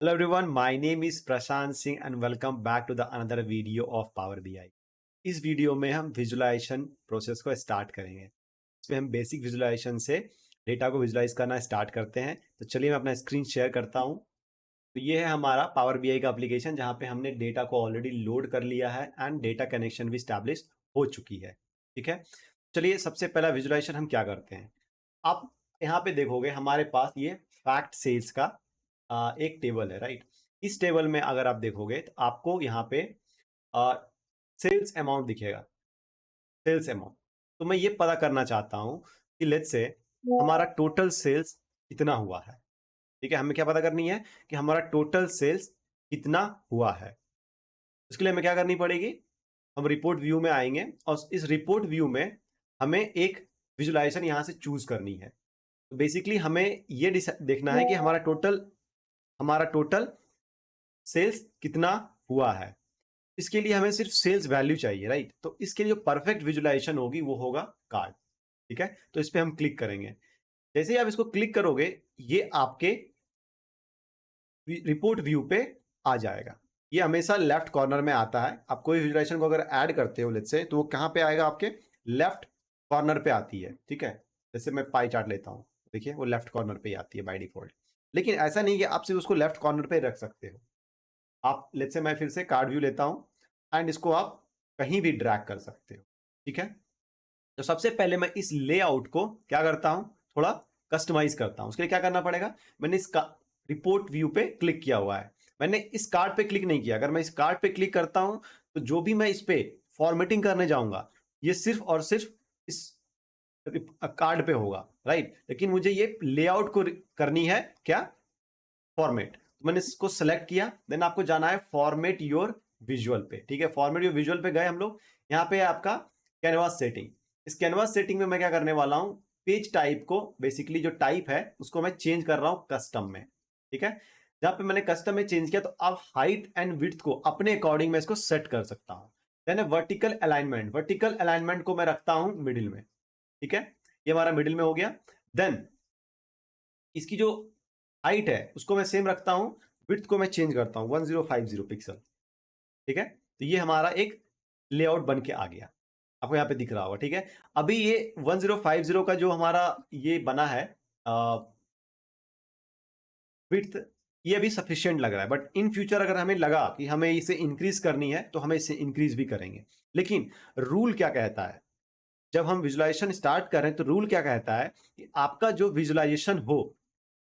Hello everyone, my name is Prashant Singh and welcome back to the another video of power BI. इस वीडियो में हम visualization process को start करेंगे। इसमें हम बेसिक विजुलाइजेशन से डेटा को विजुलाइज करना स्टार्ट करते हैं। तो चलिए मैं अपना स्क्रीन शेयर करता हूं। तो ये है हमारा पावर बीआई का एप्लीकेशन जहां पे हमने डेटा को ऑलरेडी लोड कर लिया है एंड डेटा कनेक्शन भी स्टैब्लिश हो चुकी है। ठीक है, चलिए सबसे पहला विजुलाइजेशन हम क्या करते हैं। आप यहाँ पे देखोगे हमारे पास ये फैक्ट सेल्स का एक टेबल है, राइट। इस टेबल में अगर आप देखोगे तो आपको यहाँ पे सेल्स अमाउंट दिखेगा, सेल्स अमाउंट। तो मैं ये पता करना चाहता हूँ कि लेट्स से हमारा टोटल सेल्स कितना हुआ है। ठीक है, हमें क्या पता करनी है कि हमारा टोटल सेल्स कितना हुआ है। उसके लिए हमें क्या करनी पड़ेगी, हम रिपोर्ट व्यू में आएंगे और इस रिपोर्ट व्यू में हमें एक विजुलाइजेशन यहाँ से चूज करनी है। तो बेसिकली हमें ये देखना है कि हमारा टोटल सेल्स कितना हुआ है। इसके लिए हमें सिर्फ सेल्स वैल्यू चाहिए, राइट। तो इसके लिए जो परफेक्ट विजुलाइजेशन होगी वो होगा कार्ड। ठीक है, तो इस पे हम क्लिक करेंगे। जैसे ही आप इसको क्लिक करोगे ये आपके रिपोर्ट व्यू पे आ जाएगा। ये हमेशा लेफ्ट कॉर्नर में आता है। आप कोई विजुलाइजेशन को अगर ऐड करते हो लेट्स से, तो वो कहाँ पे आएगा, आपके लेफ्ट कॉर्नर पे आती है। ठीक है, जैसे मैं पाई चार्ट लेता हूँ, देखिए वो लेफ्ट कॉर्नर पे ही आती है बाय डिफॉल्ट। लेकिन ऐसा नहीं कि आप सिर्फ उसको लेफ्ट कॉर्नर पे रख सकते हो। आप लेट्स से मैं फिर से कार्ड व्यू लेता हूं एंड इसको आप कहीं भी ड्रैग कर सकते हो। ठीक है, तो सबसे पहले मैं इस लेआउट को क्या करता हूं, थोड़ा कस्टमाइज करता हूं। उसके लिए क्या करना पड़ेगा, मैंने इस रिपोर्ट व्यू पे क्लिक किया हुआ है, मैंने इस कार्ड पे क्लिक नहीं किया। अगर मैं इस कार्ड पे क्लिक करता हूं तो जो भी मैं इस पे फॉर्मेटिंग करने जाऊंगा ये सिर्फ और सिर्फ इस कार्ड पे होगा, राइट। लेकिन मुझे ये लेआउट को करनी है क्या, फॉर्मेट। तो मैंने इसको सेलेक्ट किया, देन आपको जाना है फॉर्मेट योर विजुअल पे। ठीक है, फॉर्मेट योर विजुअल पे गए हम लोग। यहाँ पे है आपका कैनवास सेटिंग। इस कैनवास सेटिंग में मैं क्या करने वाला हूँ, पेज टाइप को, बेसिकली जो टाइप है उसको मैं चेंज कर रहा हूँ कस्टम में। ठीक है, जहां पे मैंने कस्टम में चेंज किया तो अब हाइट एंड विड्थ को अपने अकॉर्डिंग मैं इसको सेट कर सकता हूँ। Then vertical alignment, vertical alignment को मैं रखता हूँ मिडिल में। ठीक है, ये हमारा मिडिल में हो गया। देन इसकी जो हाइट है उसको मैं सेम रखता हूं, विड्थ को मैं चेंज करता हूं 1050 पिक्सल। ठीक है, तो ये हमारा एक लेआउट बन के आ गया, आपको यहाँ पे दिख रहा होगा। ठीक है, अभी ये 1050 का जो हमारा ये बना है विड्थ, ये अभी सफिशिएंट लग रहा है। बट इन फ्यूचर अगर हमें लगा कि हमें इसे इंक्रीज करनी है तो हम इसे इंक्रीज भी करेंगे। लेकिन रूल क्या कहता है, जब हम विजुलाइजेशन स्टार्ट करें तो रूल क्या कहता है कि आपका जो विजुलाइजेशन हो,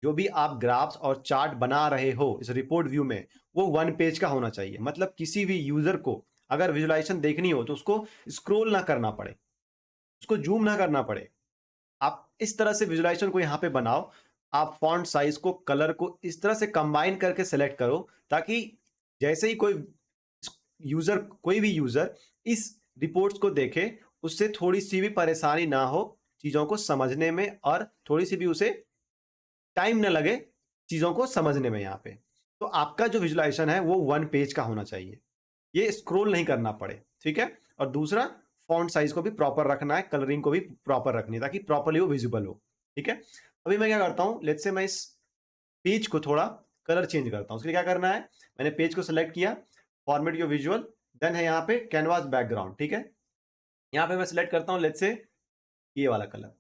जो भी आप ग्राफ्स और चार्ट बना रहे हो इस रिपोर्ट व्यू में, वो वन पेज का होना चाहिए। मतलब किसी भी यूजर को अगर विजुलाइजेशन देखनी हो तो उसको स्क्रॉल ना करना पड़े, उसको जूम ना करना पड़े। आप इस तरह से विजुलाइजेशन को यहाँ पे बनाओ। आप फॉन्ट साइज को, कलर को इस तरह से कंबाइन करके सेलेक्ट करो ताकि जैसे ही कोई भी यूजर इस रिपोर्ट्स को देखे उससे थोड़ी सी भी परेशानी ना हो चीजों को समझने में, और थोड़ी सी भी उसे टाइम न लगे चीजों को समझने में। यहाँ पे तो आपका जो विजुलाइजेशन है वो वन पेज का होना चाहिए, ये स्क्रॉल नहीं करना पड़े। ठीक है, और दूसरा फॉन्ट साइज को भी प्रॉपर रखना है, कलरिंग को भी प्रॉपर रखनी है ताकि प्रॉपरली वो विजिबल हो। ठीक है, अभी मैं क्या करता हूँ, लेट्स से मैं इस पेज को थोड़ा कलर चेंज करता हूँ। उसके लिए क्या करना है, मैंने पेज को सिलेक्ट किया, फॉर्मेट योर विजुअल, देन है यहाँ पे कैनवास बैकग्राउंड। ठीक है, यहाँ पे मैं सिलेक्ट करता हूँ लेट्स से ये वाला कलर।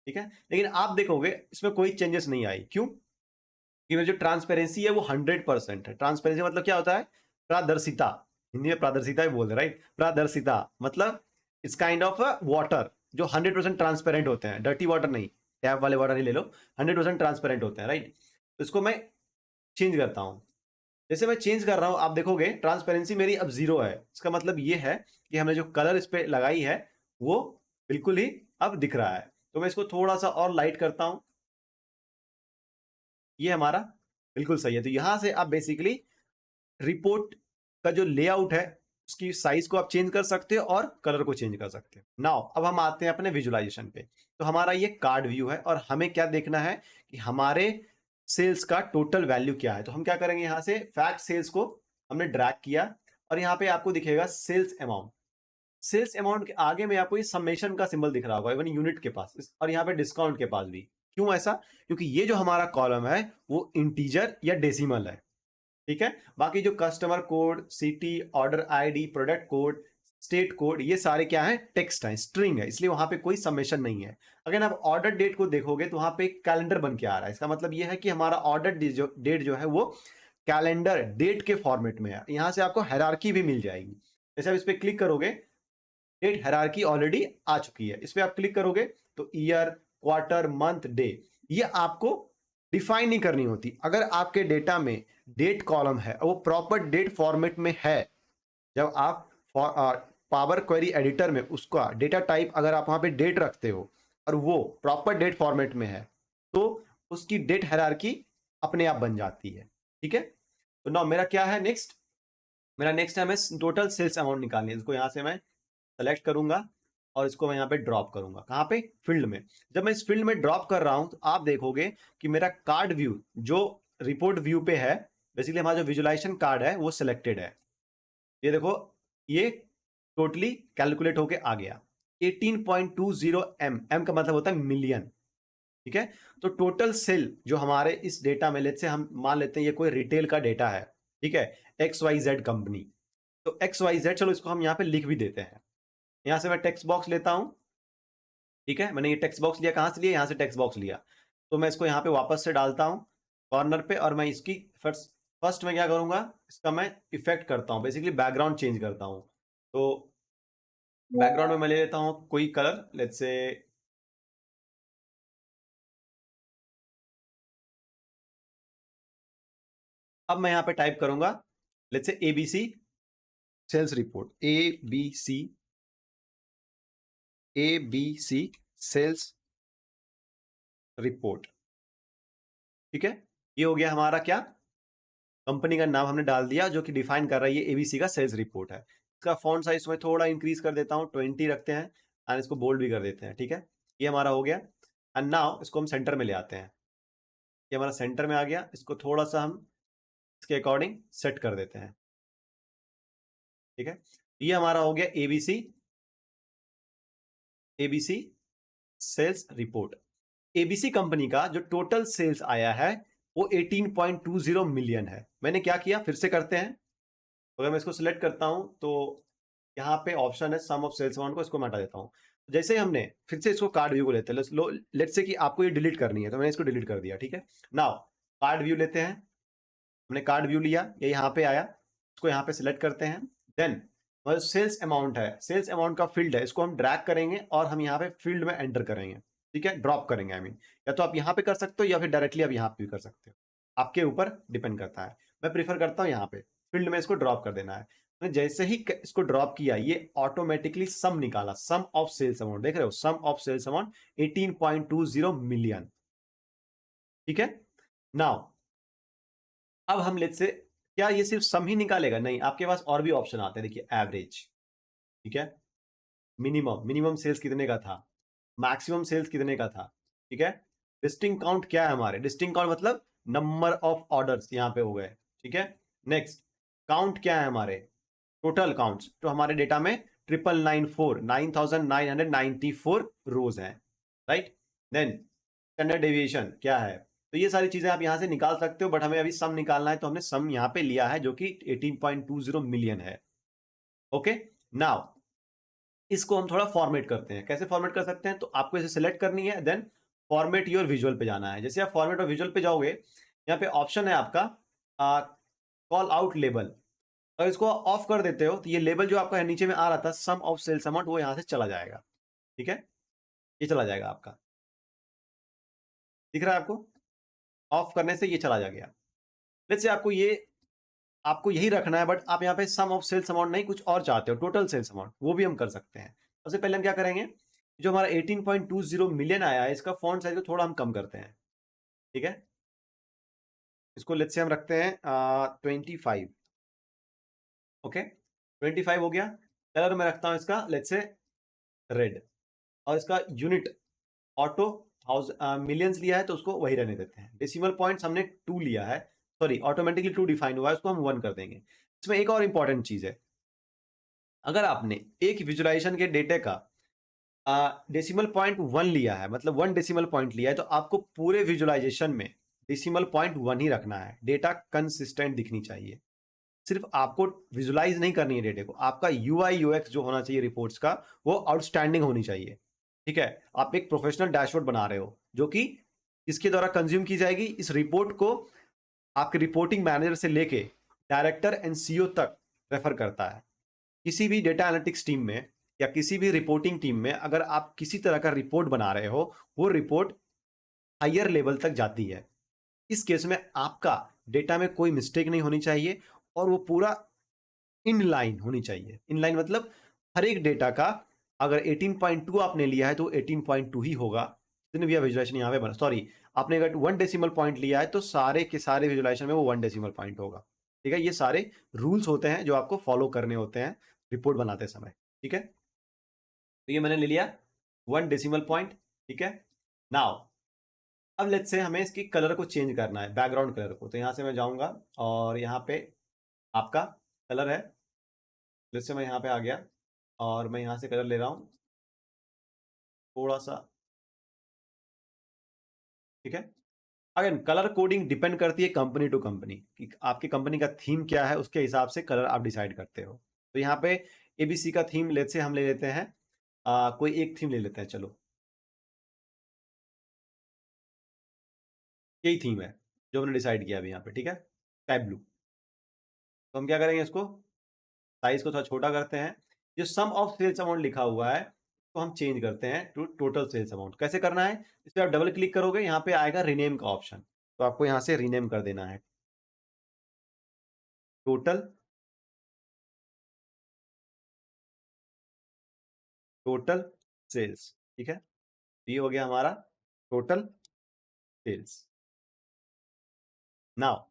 ठीक है, लेकिन आप देखोगे इसमें कोई चेंजेस नहीं आई। क्यों, कि जो ट्रांसपेरेंसी है वो 100% है। ट्रांसपेरेंसी मतलब क्या होता है, पारदर्शिता। हिंदी में पारदर्शिता ही बोलते हैं, राइट। पारदर्शिता मतलब इट्स काइंड ऑफ वाटर जो 100% ट्रांसपेरेंट होते हैं, डर्टी वाटर नहीं, टैप वाले वाटर नहीं ले लो, 100% ट्रांसपेरेंट होते हैं, राइट। तो इसको मैं चेंज करता हूं। जैसे मैं चेंज कर रहा हूं आप देखोगे ट्रांसपेरेंसी मेरी अब 0 है। इसका मतलब ये है कि हमने जो कलर इस पे लगाई है वो बिल्कुल ही अब दिख रहा है। तो मैं इसको थोड़ा सा और लाइट करता हूं, ये हमारा बिल्कुल सही है। तो यहां से आप बेसिकली रिपोर्ट का जो लेआउट है उसकी साइज को आप चेंज कर सकते हो और कलर को चेंज कर सकते हो। नाउ अब हम आते हैं अपने विजुलाइजेशन पे। तो हमारा ये कार्ड व्यू है और हमें क्या देखना है कि हमारे सेल्स का टोटल वैल्यू क्या है। तो हम क्या करेंगे, यहां से फैक्ट सेल्स को हमने ड्रैग किया और यहाँ पे आपको दिखेगा सेल्स अमाउंट। सेल्स अमाउंट के आगे में आपको ये समेशन का सिंबल दिख रहा होगा, इवन यूनिट के पास और यहाँ पे डिस्काउंट के पास भी। क्यों ऐसा, क्योंकि ये जो हमारा कॉलम है वो इंटीजर या डेसिमल है। ठीक है। बाकी जो customer code, city, order ID, product code, state code, ये सारे क्या है, टेक्स्ट है, स्ट्रिंग है, इसलिए वहां पे कोई समेशन नहीं है। अगर आप ऑर्डर डेट को देखोगे तो वहां पे एक कैलेंडर बन के आ रहा है। इसका मतलब ये है कि हमारा ऑर्डर डेट जो है वो कैलेंडर डेट के फॉर्मेट में है। यहां से आपको हायरार्की भी मिल जाएगी। जैसे आप इस पर क्लिक करोगे, डेट हायरार्की ऑलरेडी आ चुकी है। इस पर आप क्लिक करोगे तो ईयर, क्वार्टर, मंथ, डे, ये आपको डिफाइन नहीं करनी होती। अगर आपके डेटा में डेट कॉलम है, वो प्रॉपर डेट फॉर्मेट में है, जब आप पावर क्वेरी एडिटर में उसका डेटा टाइप अगर आप वहां पे डेट रखते हो और वो प्रॉपर डेट फॉर्मेट में है, तो उसकी डेट हायरार्की अपने आप बन जाती है। ठीक है। तो नाउ मेरा क्या है नेक्स्ट, मेरा नेक्स्ट है मैं टोटल सेल्स अमाउंट निकालनी है। इसको यहां से मैं सेलेक्ट करूंगा और इसको मैं यहाँ पे ड्रॉप करूंगा। कहाँ पे, फील्ड में। जब मैं इस फील्ड में ड्रॉप कर रहा हूं तो आप देखोगे कि मेरा कार्ड व्यू जो रिपोर्ट व्यू पे है, बेसिकली हमारा जो विजुलाइजेशन कार्ड है वो सिलेक्टेड है। ये देखो, ये टोटली कैलकुलेट होके आ गया 18.20 एम का मतलब होता है मिलियन। ठीक है। तो टोटल सेल जो हमारे इस डेटा में, लेट से हम मान लेते हैं ये कोई रिटेल का डेटा है, ठीक है, XYZ कंपनी। तो XYZ, चलो इसको हम यहाँ पे लिख भी देते हैं। यहां से मैं टेक्स्ट बॉक्स लेता हूं। ठीक है, मैंने ये टेक्स्ट बॉक्स लिया, कहां से लिया, यहां से टेक्स्ट बॉक्स लिया। तो मैं इसको यहाँ पे वापस से डालता हूं कॉर्नर पे, और मैं इसकी फर्स्ट में क्या करूंगा, इसका मैं इफेक्ट करता हूं, बेसिकली बैकग्राउंड चेंज करता हूं। तो बैकग्राउंड में मैं ले लेता हूं कोई कलर, लेट्स से अब मैं यहाँ पे टाइप करूंगा, let's say ABC sales report, ABC sales report. ठीक है, ये हो गया हमारा क्या, कंपनी का नाम हमने डाल दिया जो कि डिफाइन कर रहा है ये ABC का सेल्स रिपोर्ट है। इसका फॉन्ट साइज में थोड़ा इंक्रीज कर देता हूँ, 20 रखते हैं, एंड इसको बोल्ड भी कर देते हैं। ठीक है, ये हमारा हो गया। एंड नाउ इसको हम सेंटर में ले आते हैं। ये हमारा सेंटर में आ गया, इसको थोड़ा सा हम इसके अकॉर्डिंग सेट कर देते हैं। ठीक है, ये हमारा हो गया ABC sales report. ABC company का जो टोटल सेल्स आया है वो 18.20 मिलियन है। मैंने क्या किया, फिर से करते हैं। अगर मैं इसको सिलेक्ट करता हूं तो यहाँ पे ऑप्शन है सम ऑफ सेल्स अमाउंट को, इसको मैं हटा देता हूँ। जैसे ही हमने फिर से इसको कार्ड व्यू को लेते हैं, लेट्स से कि आपको ये डिलीट करनी है, तो मैंने इसको डिलीट कर दिया। ठीक है, नाउ कार्ड व्यू लेते हैं। हमने कार्ड व्यू लिया, ये यहाँ पे आया, इसको यहाँ पे सिलेक्ट करते हैं। देन सेल्स अमाउंट है, सेल्स अमाउंट का फील्ड है, इसको हम ड्रैग करेंगे और हम यहाँ पे फील्ड में एंटर करेंगे। ठीक है, ड्रॉप करेंगे, आई मीन, या तो आप यहाँ पे कर सकते हो या फिर डायरेक्टली आप यहाँ पे भी कर सकते हो, आपके ऊपर डिपेंड करता है। मैं प्रीफर करता हूँ यहाँ पे फील्ड में इसको ड्रॉप कर देना है। मैंने जैसे ही इसको ड्रॉप किया, ये ऑटोमेटिकली सम निकाला, सम ऑफ सेल्स अमाउंट, देख रहे हो, सम ऑफ सेल्स अमाउंट 18.20 मिलियन। ठीक है, नाउ अब हम लेट से, क्या ये सिर्फ सम ही निकालेगा, नहीं, आपके पास और भी ऑप्शन आते हैं। देखिए, एवरेज, ठीक है, मिनिमम, मिनिमम सेल्स कितने का था, मैक्सिमम सेल्स कितने का था। ठीक है, डिस्टिंग काउंट क्या है हमारे, डिस्टिंग काउंट मतलब नंबर ऑफ ऑर्डर्स यहाँ पे हो गए। ठीक है, नेक्स्ट काउंट क्या है हमारे, टोटल काउंट्स तो हमारे डेटा में 9,994 रोज हैं, राइट। देन स्टैंडर्ड डेविएशन क्या है, तो ये सारी चीजें आप यहां से निकाल सकते हो, बट हमें अभी सम निकालना है, तो हमने सम यहां पे लिया है जो कि 18.20 मिलियन है। ओके, नाउ इसको हम थोड़ा फॉर्मेट करते हैं। कैसे फॉर्मेट कर सकते हैं, तो आपको इसे सिलेक्ट करनी है, देन फॉर्मेट योर विजुअल पे जाना है। जैसे आप फॉर्मेट और विजुअल पे जाओगे, यहाँ पे ऑप्शन है आपका कॉल आउट लेबल। अगर इसको ऑफ कर देते हो तो ये लेबल जो आपका नीचे में आ रहा था सम ऑफ सेल्स अमाउंट, वो यहां से चला जाएगा। ठीक है, ये चला जाएगा आपका, दिख रहा है आपको, ऑफ करने से ये चला जा गया। लेट्स से आपको यही रखना है, बट आप यहाँ पे सम ऑफ सेल्स अमाउंट नहीं, कुछ और चाहते हो, टोटल सेल्स अमाउंट, वो भी हम कर सकते हैं। सबसे पहले हम क्या करेंगे, जो हमारा 18.20 मिलियन आया है, इसका फॉन्ट साइज को थोड़ा हम कम करते हैं। ठीक है, इसको लेट्स से हम रखते हैं 25। ओके, 25 हो गया। कलर में रखता हूं इसका लेट्स से रेड, और इसका यूनिट ऑटो मिलियंस लिया है तो उसको वही रहने देते हैं। डेसिमल पॉइंट्स हमने 2 लिया है, सॉरी ऑटोमेटिकली 2 डिफाइन हुआ है, उसको हम 1 कर देंगे। इसमें एक और इंपॉर्टेंट चीज है, अगर आपने एक विजुलाइजेशन के डेटे का डेसिमल पॉइंट 1 लिया है, मतलब 1 डेसिमल पॉइंट लिया है, तो आपको पूरे विजुलाइजेशन में डेसिमल पॉइंट 1 ही रखना है, डेटा कंसिस्टेंट दिखनी चाहिए। सिर्फ आपको विजुलाइज नहीं करनी है डेटा को, आपका यूआई यूएक्स जो होना चाहिए रिपोर्ट्स का वो आउटस्टैंडिंग होनी चाहिए। ठीक है, आप एक प्रोफेशनल डैशबोर्ड बना रहे हो जो कि इसके द्वारा कंज्यूम की जाएगी। इस रिपोर्ट को आपके रिपोर्टिंग मैनेजर से लेके डायरेक्टर एंड सीईओ तक रेफर करता है। किसी भी डेटा एनालिटिक्स टीम में या किसी भी रिपोर्टिंग टीम में अगर आप किसी तरह का रिपोर्ट बना रहे हो, वो रिपोर्ट हायर लेवल तक जाती है। इस केस में आपका डेटा में कोई मिस्टेक नहीं होनी चाहिए और वो पूरा इनलाइन होनी चाहिए। इनलाइन मतलब हर एक डेटा का अगर 18.2 आपने लिया है तो 18.2 ही होगा। जितने भी विजुलाइजेशन यहाँ पे बना, सॉरी, आपने अगर 1 डेसिमल पॉइंट लिया है तो सारे के सारे विजुलाइजेशन में वो 1 डेसिमल पॉइंट होगा। ठीक है, ये सारे रूल्स होते हैं जो आपको फॉलो करने होते हैं रिपोर्ट बनाते समय। ठीक है, तो ये मैंने ले लिया 1 डेसिमल पॉइंट। ठीक है, नाउ अब लेट्स से हमें इसकी कलर को चेंज करना है, बैकग्राउंड कलर को। तो यहाँ से मैं जाऊंगा और यहाँ पे आपका कलर है, जैसे मैं यहाँ पे आ गया और मैं यहाँ से कलर ले रहा हूँ थोड़ा सा। ठीक है, अगेन कलर कोडिंग डिपेंड करती है कंपनी टू कंपनी कि आपकी कंपनी का थीम क्या है, उसके हिसाब से कलर आप डिसाइड करते हो। तो यहाँ पे एबीसी का थीम लेट्स से हम ले लेते हैं, कोई एक थीम ले लेते हैं, चलो यही थीम है जो हमने डिसाइड किया अभी यहाँ पे। ठीक है, स्काई ब्लू। तो हम क्या करेंगे, इसको साइज को थोड़ा छोटा करते हैं। जो सम ऑफ सेल्स अमाउंट लिखा हुआ है तो हम चेंज करते हैं टू टोटल सेल्स अमाउंट। कैसे करना है, इस पर आप डबल क्लिक करोगे, यहाँ पे आएगा रीनेम का ऑप्शन, तो आपको यहाँ से रीनेम कर देना है टोटल टोटल सेल्स। ठीक है, ये हो गया हमारा टोटल सेल्स। नाउ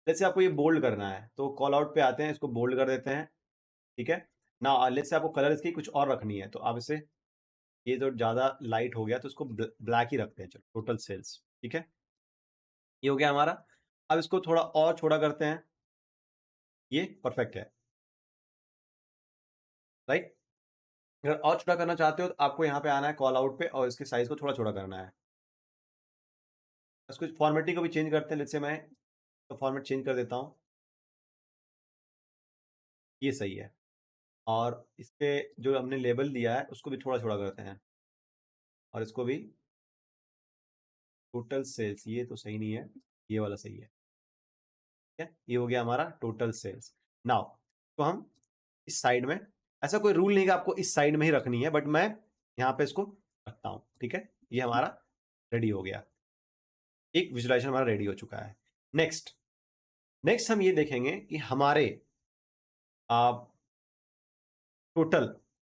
जैसे आपको ये बोल्ड करना है तो कॉल आउट पे आते हैं, इसको बोल्ड कर देते हैं। ठीक है, नाउ लेट्स से आपको कलर इसकी कुछ और रखनी है तो आप इसे, ये तो ज्यादा लाइट हो गया तो इसको ब्लैक ही रखते हैं, चलो टोटल सेल्स। ठीक है, ये हो गया हमारा। अब इसको थोड़ा और छोटा करते हैं, ये परफेक्ट है, राइट। अगर और छोटा करना चाहते हो तो आपको यहाँ पे आना है कॉल आउट पे और इसके साइज को थोड़ा छोटा करना है। इसको फॉर्मेटिंग को भी चेंज करते हैं, जैसे मैं तो फॉर्मेट चेंज कर देता हूँ, ये सही है। और इस पे जो हमने लेबल दिया है उसको भी थोड़ा छोटा करते हैं और इसको भी टोटल सेल्स, ये तो सही नहीं है, ये वाला सही है। ठीक है, ये हो गया हमारा टोटल सेल्स। नाउ तो हम इस साइड में, ऐसा कोई रूल नहीं कि आपको इस साइड में ही रखनी है, बट मैं यहाँ पे इसको रखता हूँ। ठीक है, ये हमारा रेडी हो गया, एक विजुलाइजेशन हमारा रेडी हो चुका है। नेक्स्ट नेक्स्ट हम ये देखेंगे कि हमारे टोटल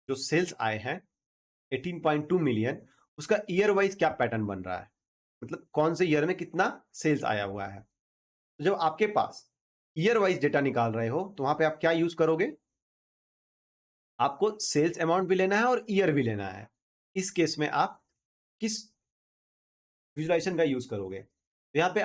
जो सेल्स आए हैं 18.2 मिलियन, उसका ईयर वाइज क्या पैटर्न बन रहा है, मतलब कौन से ईयर में कितना सेल्स आया हुआ है। तो जब आपके पास ईयर वाइज डेटा निकाल रहे हो तो वहां पे आप क्या यूज करोगे, आपको सेल्स अमाउंट भी लेना है और ईयर भी लेना है। इस केस में आप किस विजुलाइजेशन का यूज करोगे, तो यहाँ पे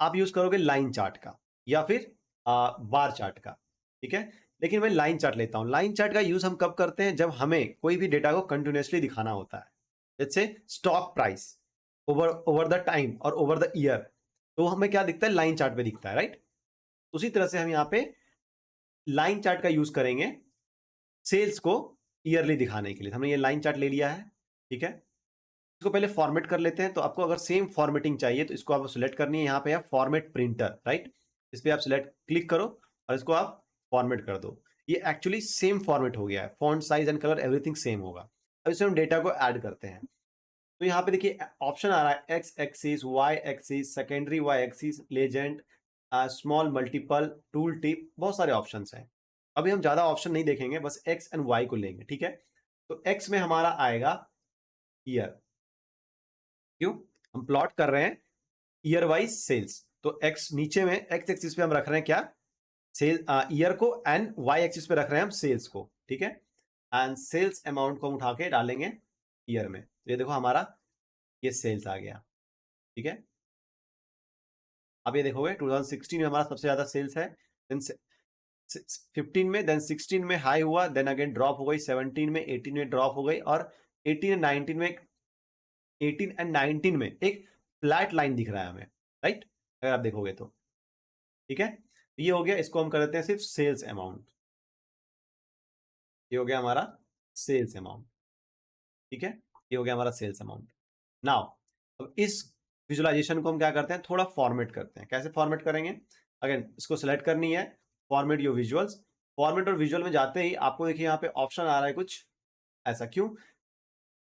आप यूज करोगे लाइन चार्ट का या फिर बार चार्ट का। ठीक है, लेकिन मैं लाइन चार्ट लेता हूं। लाइन चार्ट का यूज हम कब करते हैं, जब हमें कोई भी डेटा को कंटिन्यूसली दिखाना होता है, जैसे stock price over the time और ओवर द ईयर, तो हमें क्या दिखता है, लाइन चार्ट पे दिखता है, राइट। उसी तरह से हम यहाँ पे लाइन चार्ट का यूज करेंगे सेल्स को ईयरली दिखाने के लिए। हमने ये लाइन चार्ट ले लिया है। ठीक है, इसको पहले फॉर्मेट कर लेते हैं। तो आपको अगर सेम फॉर्मेटिंग चाहिए तो इसको आप सिलेक्ट करनी है, यहाँ पे है फॉर्मेट प्रिंटर, राइट। इस पर आप सिलेक्ट क्लिक करो और इसको आप फॉर्मेट कर दो। ये एक्चुअली सेम फॉर्मेट हो गया है, font size and colour everything same होगा। अब इसमें हम डेटा को ऐड करते हैं। तो यहाँ पे देखिए ऑप्शन आ रहा है X axis, Y axis, secondary Y axis, legend, small, multiple, tool tip, बहुत सारे ऑप्शन हैं। अभी हम ज्यादा ऑप्शन नहीं देखेंगे, बस एक्स एंड वाई को लेंगे। ठीक है, तो एक्स में हमारा आएगा ईयर, क्यों, हम प्लॉट कर रहे हैं ईयर वाइज सेल्स। तो एक्स नीचे में एक्स एक्सिस पे हम रख रहे हैं क्या, सेल ईयर को, एंड वाई एक्सिस पे रख रहे हैं हम सेल्स को। ठीक है, एंड सेल्स अमाउंट को हम उठा के डालेंगे ईयर में। तो ये देखो हमारा ये सेल्स आ गया। ठीक है, अब ये देखोगे 2016 में हमारा सबसे ज्यादा सेल्स है, देन 15 में, देन 16 में हाई हुआ, देन अगेन ड्रॉप हो गई, 17 में, 18 में ड्रॉप हो गई, और 18 एंड 19 में, 18 एंड 19 में एक फ्लैट लाइन दिख रहा है हमें। राइट, अगर आप देखोगे तो। ठीक है, ये हो गया, इसको हम कर देते हैं सिर्फ सेल्स अमाउंट। ये हो गया हमारा सेल्स अमाउंट। ठीक है, ये हो गया हमारा सेल्स अमाउंट। नाउ अब इस विजुअलाइजेशन को हम क्या करते हैं, थोड़ा फॉर्मेट करते हैं। कैसे फॉर्मेट करेंगे, अगेन इसको सेलेक्ट करनी है, फॉर्मेट योर विजुअल्स। फॉर्मेट और विजुअल में जाते ही आपको देखिए यहाँ पे ऑप्शन आ रहा है कुछ ऐसा, क्यों,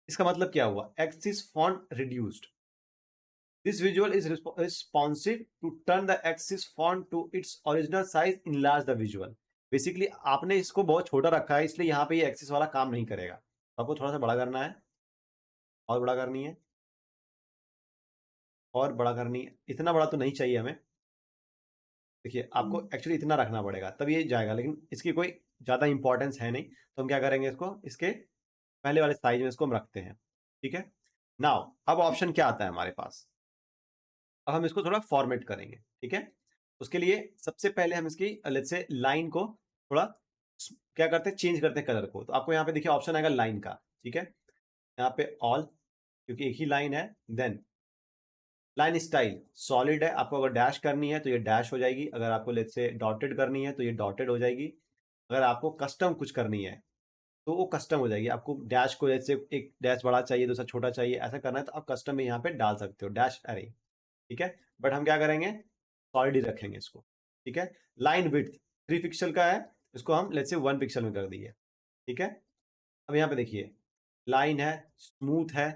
इसका मतलब क्या हुआ, axis font reduced, this visual is responsive to turn the axis font to its original size, enlarge the visual. Basically आपने इसको बहुत छोटा रखा है, इसलिए यहाँ पे ये एक्सिस वाला काम नहीं करेगा, तो आपको थोड़ा सा बड़ा करना है, और बड़ा करनी है, और बड़ा करनी है। इतना बड़ा तो नहीं चाहिए हमें, देखिए आपको एक्चुअली इतना रखना पड़ेगा तब ये जाएगा, लेकिन इसकी कोई ज़्यादा इंपॉर्टेंस है नहीं, तो हम क्या करेंगे, इसको इसके पहले वाले साइज में इसको हम रखते हैं। ठीक है, नाउ अब ऑप्शन क्या आता है हमारे पास, अब हम इसको थोड़ा फॉर्मेट करेंगे। ठीक है, उसके लिए सबसे पहले हम इसकी लेट्स से लाइन को थोड़ा क्या करते हैं, चेंज करते हैं कलर को। तो आपको यहाँ पे देखिए ऑप्शन आएगा लाइन का। ठीक है, यहाँ पे ऑल, क्योंकि एक ही लाइन है। देन लाइन स्टाइल सॉलिड है, आपको अगर डैश करनी है तो ये डैश हो जाएगी, अगर आपको लेट्स से डॉटेड करनी है तो ये डॉटेड हो जाएगी, अगर आपको कस्टम कुछ करनी है तो वो कस्टम हो जाएगी। आपको डैश को जैसे एक डैश बड़ा चाहिए, दूसरा छोटा चाहिए, ऐसा करना है तो आप कस्टम में यहाँ पे डाल सकते हो डैश अरे। ठीक है, बट हम क्या करेंगे, सॉलिड ही रखेंगे इसको। ठीक है, लाइन विड्थ 3 पिक्सल का है, इसको हम लेट्स से 1 पिक्सल में कर दिए। ठीक है, अब यहाँ पे देखिए लाइन है, स्मूथ है,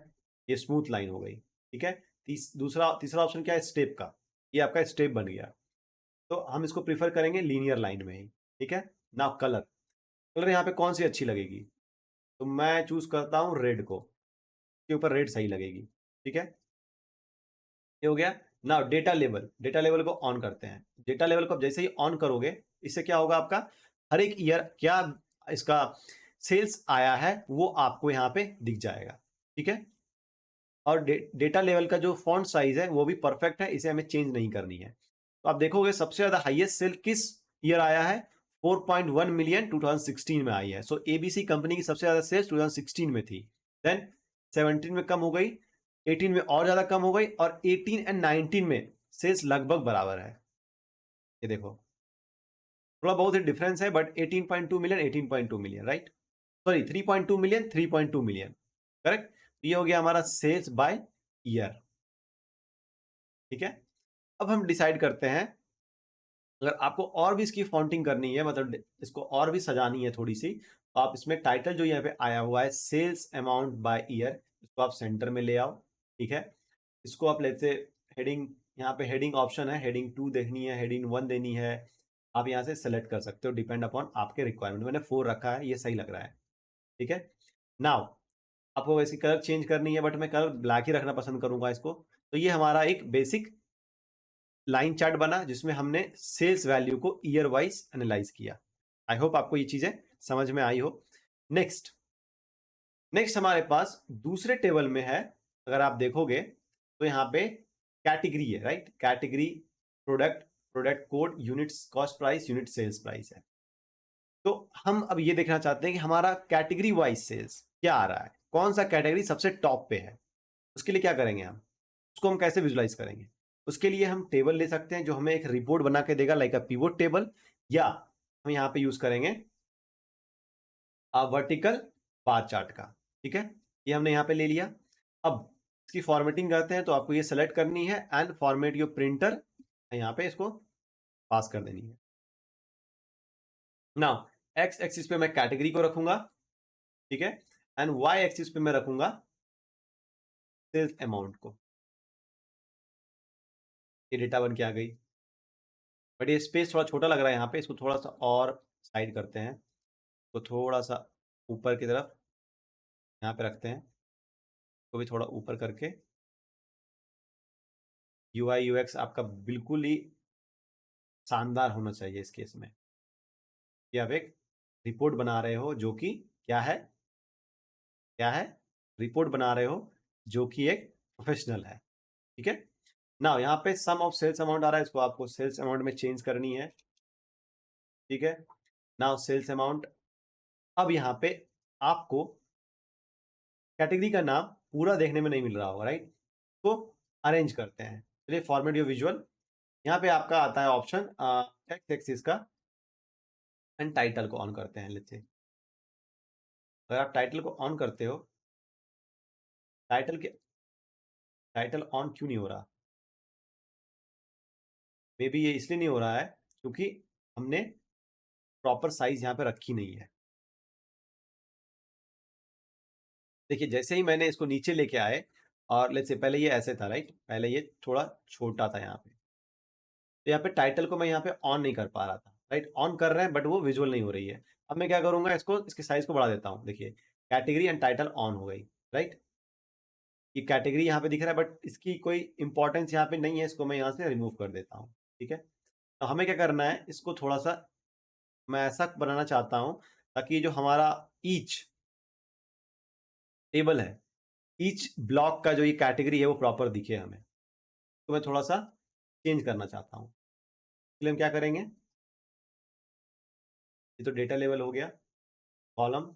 ये स्मूथ लाइन हो गई। ठीक है, तीसरा ऑप्शन क्या है, स्टेप का, ये आपका स्टेप बन गया, तो हम इसको प्रीफर करेंगे लीनियर लाइन में ही। ठीक है, नाउ कलर, कलर यहाँ पे कौन सी अच्छी लगेगी, तो मैं चूज करता हूँ रेड को, के ऊपर रेड सही लगेगी। ठीक है, ये हो गया। Now data level, data level को ऑन करते हैं। डेटा लेवल को जैसे ही ऑन करोगे, इससे क्या होगा, आपका हर एक ईयर क्या इसका सेल्स आया है वो आपको यहाँ पे दिख जाएगा। ठीक है, और डेटा लेवल का जो फॉन्ट साइज है वो भी परफेक्ट है, इसे हमें चेंज नहीं करनी है। तो आप देखोगे सबसे ज्यादा हाईएस्ट सेल किस ईयर आया है, 4.1 मिलियन 2016 में आई है। सो एबीसी कंपनी की सबसे ज्यादा सेल्स 2016 में थी। देन 17 में कम हो गई, 18 में और ज्यादा कम हो गई, और 18 एंड 19 में सेल्स लगभग बराबर है। ये देखो थोड़ा बहुत ही डिफरेंस है, but 18.2 million 18.2 million, right, sorry 3.2 million 3.2 million, correct. ये हो गया हमारा सेल्स बाय ईयर। ठीक है, अब हम डिसाइड करते हैं, अगर आपको और भी इसकी फॉन्टिंग करनी है, मतलब इसको और भी सजानी है थोड़ी सी, तो आप इसमें टाइटल जो यहाँ पे आया हुआ है सेल्स अमाउंट बाय ईयर, इसको आप सेंटर में ले आओ। ठीक है, इसको आप लेते, हेडिंग, यहाँ पे हेडिंग ऑप्शन है, हेडिंग 2 देखनी है, हेडिंग 1 देनी है, आप यहाँ से सेलेक्ट कर सकते हो डिपेंड अपॉन आपके रिक्वायरमेंट। मैंने 4 रखा है, ये सही लग रहा है। ठीक है, नाउ आपको वैसे कलर चेंज करनी है, बट मैं कलर ब्लैक ही रखना पसंद करूंगा इसको। तो ये हमारा एक बेसिक लाइन चार्ट बना जिसमें हमने सेल्स वैल्यू को ईयर वाइज एनालाइज किया। आई होप आपको ये चीजें समझ में आई हो। नेक्स्ट नेक्स्ट हमारे पास दूसरे टेबल में है, अगर आप देखोगे तो यहाँ पे कैटेगरी है, right, category, product, product code, units cost price, unit sales price है। तो हम अब ये देखना चाहते हैं कि हमारा कैटेगरी वाइज सेल्स क्या आ रहा है, कौन सा कैटेगरी सबसे टॉप पे है। उसके लिए क्या करेंगे हम, उसको हम कैसे विजुलाइज करेंगे, उसके लिए हम टेबल ले सकते हैं जो हमें एक रिपोर्ट बना के देगा, लाइक अ पिवोट टेबल, या हम यहाँ पे यूज करेंगे वर्टिकल बार चार्ट का। ठीक है, ये हमने यहाँ पे ले लिया। अब इसकी फॉर्मेटिंग करते हैं, तो आपको ये सेलेक्ट करनी है एंड फॉर्मेट योर प्रिंटर, यहाँ पे इसको पास कर देनी है। नाउ एक्स एक्सिस पे मैं कैटेगरी को रखूंगा, ठीक है, एंड वाई एक्सिस पे मैं रखूंगा सेल्स अमाउंट को। ये डेटा बन के आ गई, बट ये स्पेस थोड़ा छोटा लग रहा है यहाँ पे, इसको थोड़ा सा और साइड करते हैं, तो थोड़ा सा ऊपर की तरफ यहाँ पे रखते हैं, तो भी थोड़ा ऊपर करके। यूआई यूएक्स आपका बिल्कुल ही शानदार होना चाहिए इस केस में, कि आप एक रिपोर्ट बना रहे हो जो कि क्या है, क्या है, रिपोर्ट बना रहे हो जो कि एक प्रोफेशनल है। ठीक है, ना यहाँ पे सम ऑफ सेल्स अमाउंट आ रहा है, इसको आपको सेल्स अमाउंट में चेंज करनी है। ठीक है, नाउ सेल्स अमाउंट, अब यहाँ पे आपको कैटेगरी का नाम पूरा देखने में नहीं मिल रहा होगा, राइट, तो अरेंज करते हैं। चलिए फॉर्मेट योर विजुअल, यहाँ पे आपका आता है ऑप्शन एक्स एक्सिस का, एंड टाइटल को ऑन करते हैं। लेट्स से अगर आप टाइटल को ऑन करते हो, टाइटल ऑन क्यों नहीं हो रहा? मे बी ये इसलिए नहीं हो रहा है क्योंकि हमने प्रॉपर साइज यहाँ पे रखी नहीं है। देखिए जैसे ही मैंने इसको नीचे लेके आए, और लेट्स से पहले ये ऐसे था राइट, पहले ये थोड़ा छोटा था यहाँ पे, तो यहाँ पे टाइटल को मैं यहाँ पे ऑन नहीं कर पा रहा था राइट, ऑन कर रहे हैं बट वो विजुअल नहीं हो रही है। अब मैं क्या करूंगा, इसको इसके साइज को बढ़ा देता हूँ। देखिए कैटेगरी एंड टाइटल ऑन हो गई राइट, ये कैटेगरी यहाँ पे दिख रहा है बट इसकी कोई इंपॉर्टेंस यहाँ पे नहीं है, इसको मैं यहाँ से रिमूव कर देता हूँ। ठीक है, तो हमें क्या करना है, इसको थोड़ा सा मैं ऐसा बनाना चाहता हूँ ताकि जो हमारा ईच टेबल है, ईच ब्लॉक का जो ये कैटेगरी है वो प्रॉपर दिखे हमें, तो मैं थोड़ा सा चेंज करना चाहता हूँ। इसलिए हम क्या करेंगे, ये तो डेटा लेवल हो गया, कॉलम,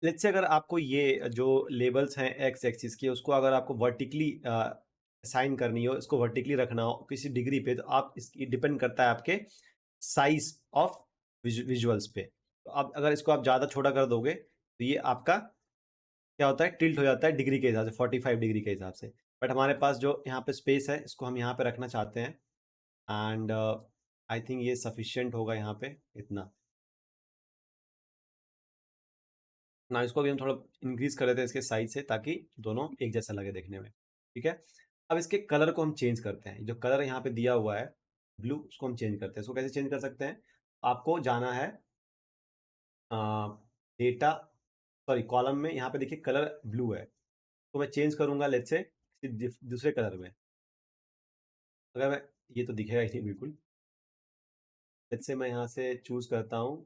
लेट्स से अगर आपको ये जो लेबल्स हैं एक्स एक्सिस के, उसको अगर आपको वर्टिकली असाइन करनी हो, इसको वर्टिकली रखना हो किसी डिग्री पे, तो आप इसकी डिपेंड करता है आपके साइज ऑफ विजुअल्स पे। तो अब अगर इसको आप ज़्यादा छोटा कर दोगे तो ये आपका क्या होता है, टिल्ट हो जाता है डिग्री के हिसाब से, 45 डिग्री के हिसाब से। बट हमारे पास जो यहाँ पे स्पेस है, इसको हम यहाँ पे रखना चाहते हैं, एंड आई थिंक ये सफिशियंट होगा यहाँ पे इतना ना। इसको भी हम थोड़ा इंक्रीज कर देते हैं इसके साइज से, ताकि दोनों एक जैसा लगे देखने में। ठीक है, अब इसके कलर को हम चेंज करते हैं। जो कलर यहाँ पे दिया हुआ है ब्लू, उसको हम चेंज करते हैं। इसको कैसे चेंज कर सकते हैं, आपको जाना है डेटा, सॉरी कॉलम में, यहाँ पे देखिए कलर ब्लू है, तो मैं चेंज करूंगा लेट्स से दूसरे कलर में। अगर मैं, ये तो दिखेगा ही नहीं बिल्कुल, लेट्स से मैं यहाँ से चूज करता हूँ,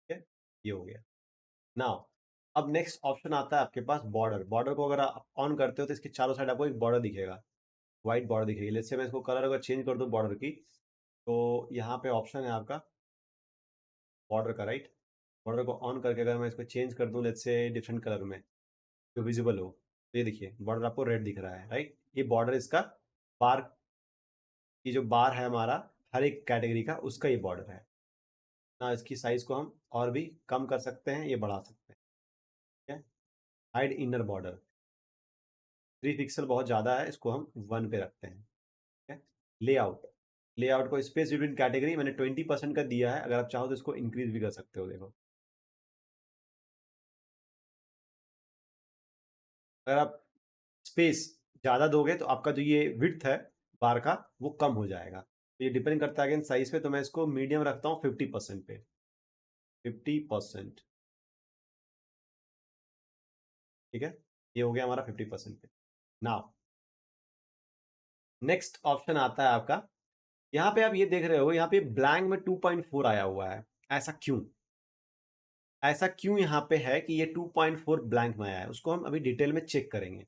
ठीक है, ये हो गया। नाउ अब नेक्स्ट ऑप्शन आता है आपके पास बॉर्डर। बॉर्डर को अगर आप ऑन करते हो तो इसके चारों साइड आपको एक बॉर्डर दिखेगा, व्हाइट बॉर्डर दिखेगी। लेट्स से मैं इसको कलर अगर चेंज कर दूं बॉर्डर की, तो यहाँ पे ऑप्शन है आपका बॉर्डर का राइट, बॉर्डर को ऑन करके अगर मैं इसको चेंज कर दूं लेट्स से डिफरेंट कलर में जो विजिबल हो, तो ये देखिए बॉर्डर आपको रेड दिख रहा है राइट, ये बॉर्डर इसका बार, ये जो बार है हमारा हर एक कैटेगरी का, उसका ये बॉर्डर है ना। इसकी साइज को हम और भी कम कर सकते हैं, ये बढ़ा सकते हैं। ठीक है, हाइड इनर बॉर्डर 3 पिक्सल बहुत ज़्यादा है, इसको हम 1 पे रखते हैं। ठीक है, लेआउट, लेआउट को स्पेस बिटवीन कैटेगरी मैंने 20% का दिया है, अगर आप चाहो तो इसको इंक्रीज भी कर सकते हो। देखो अगर आप स्पेस ज़्यादा दोगे तो आपका जो ये विड्थ है बार का, वो कम हो जाएगा। तो ये डिपेंड करता है अगेन साइज पे, तो मैं इसको मीडियम रखता हूँ 50% पे, 50%। ठीक है, ये हो गया हमारा 50% पे। नाउ नेक्स्ट ऑप्शन आता है आपका, यहाँ पे आप ये देख रहे हो, यहाँ पे ब्लैंक में 2.4 आया हुआ है। ऐसा क्यों, ऐसा क्यों यहाँ पे है कि ये 2.4 ब्लैंक में आया है, उसको हम अभी डिटेल में चेक करेंगे।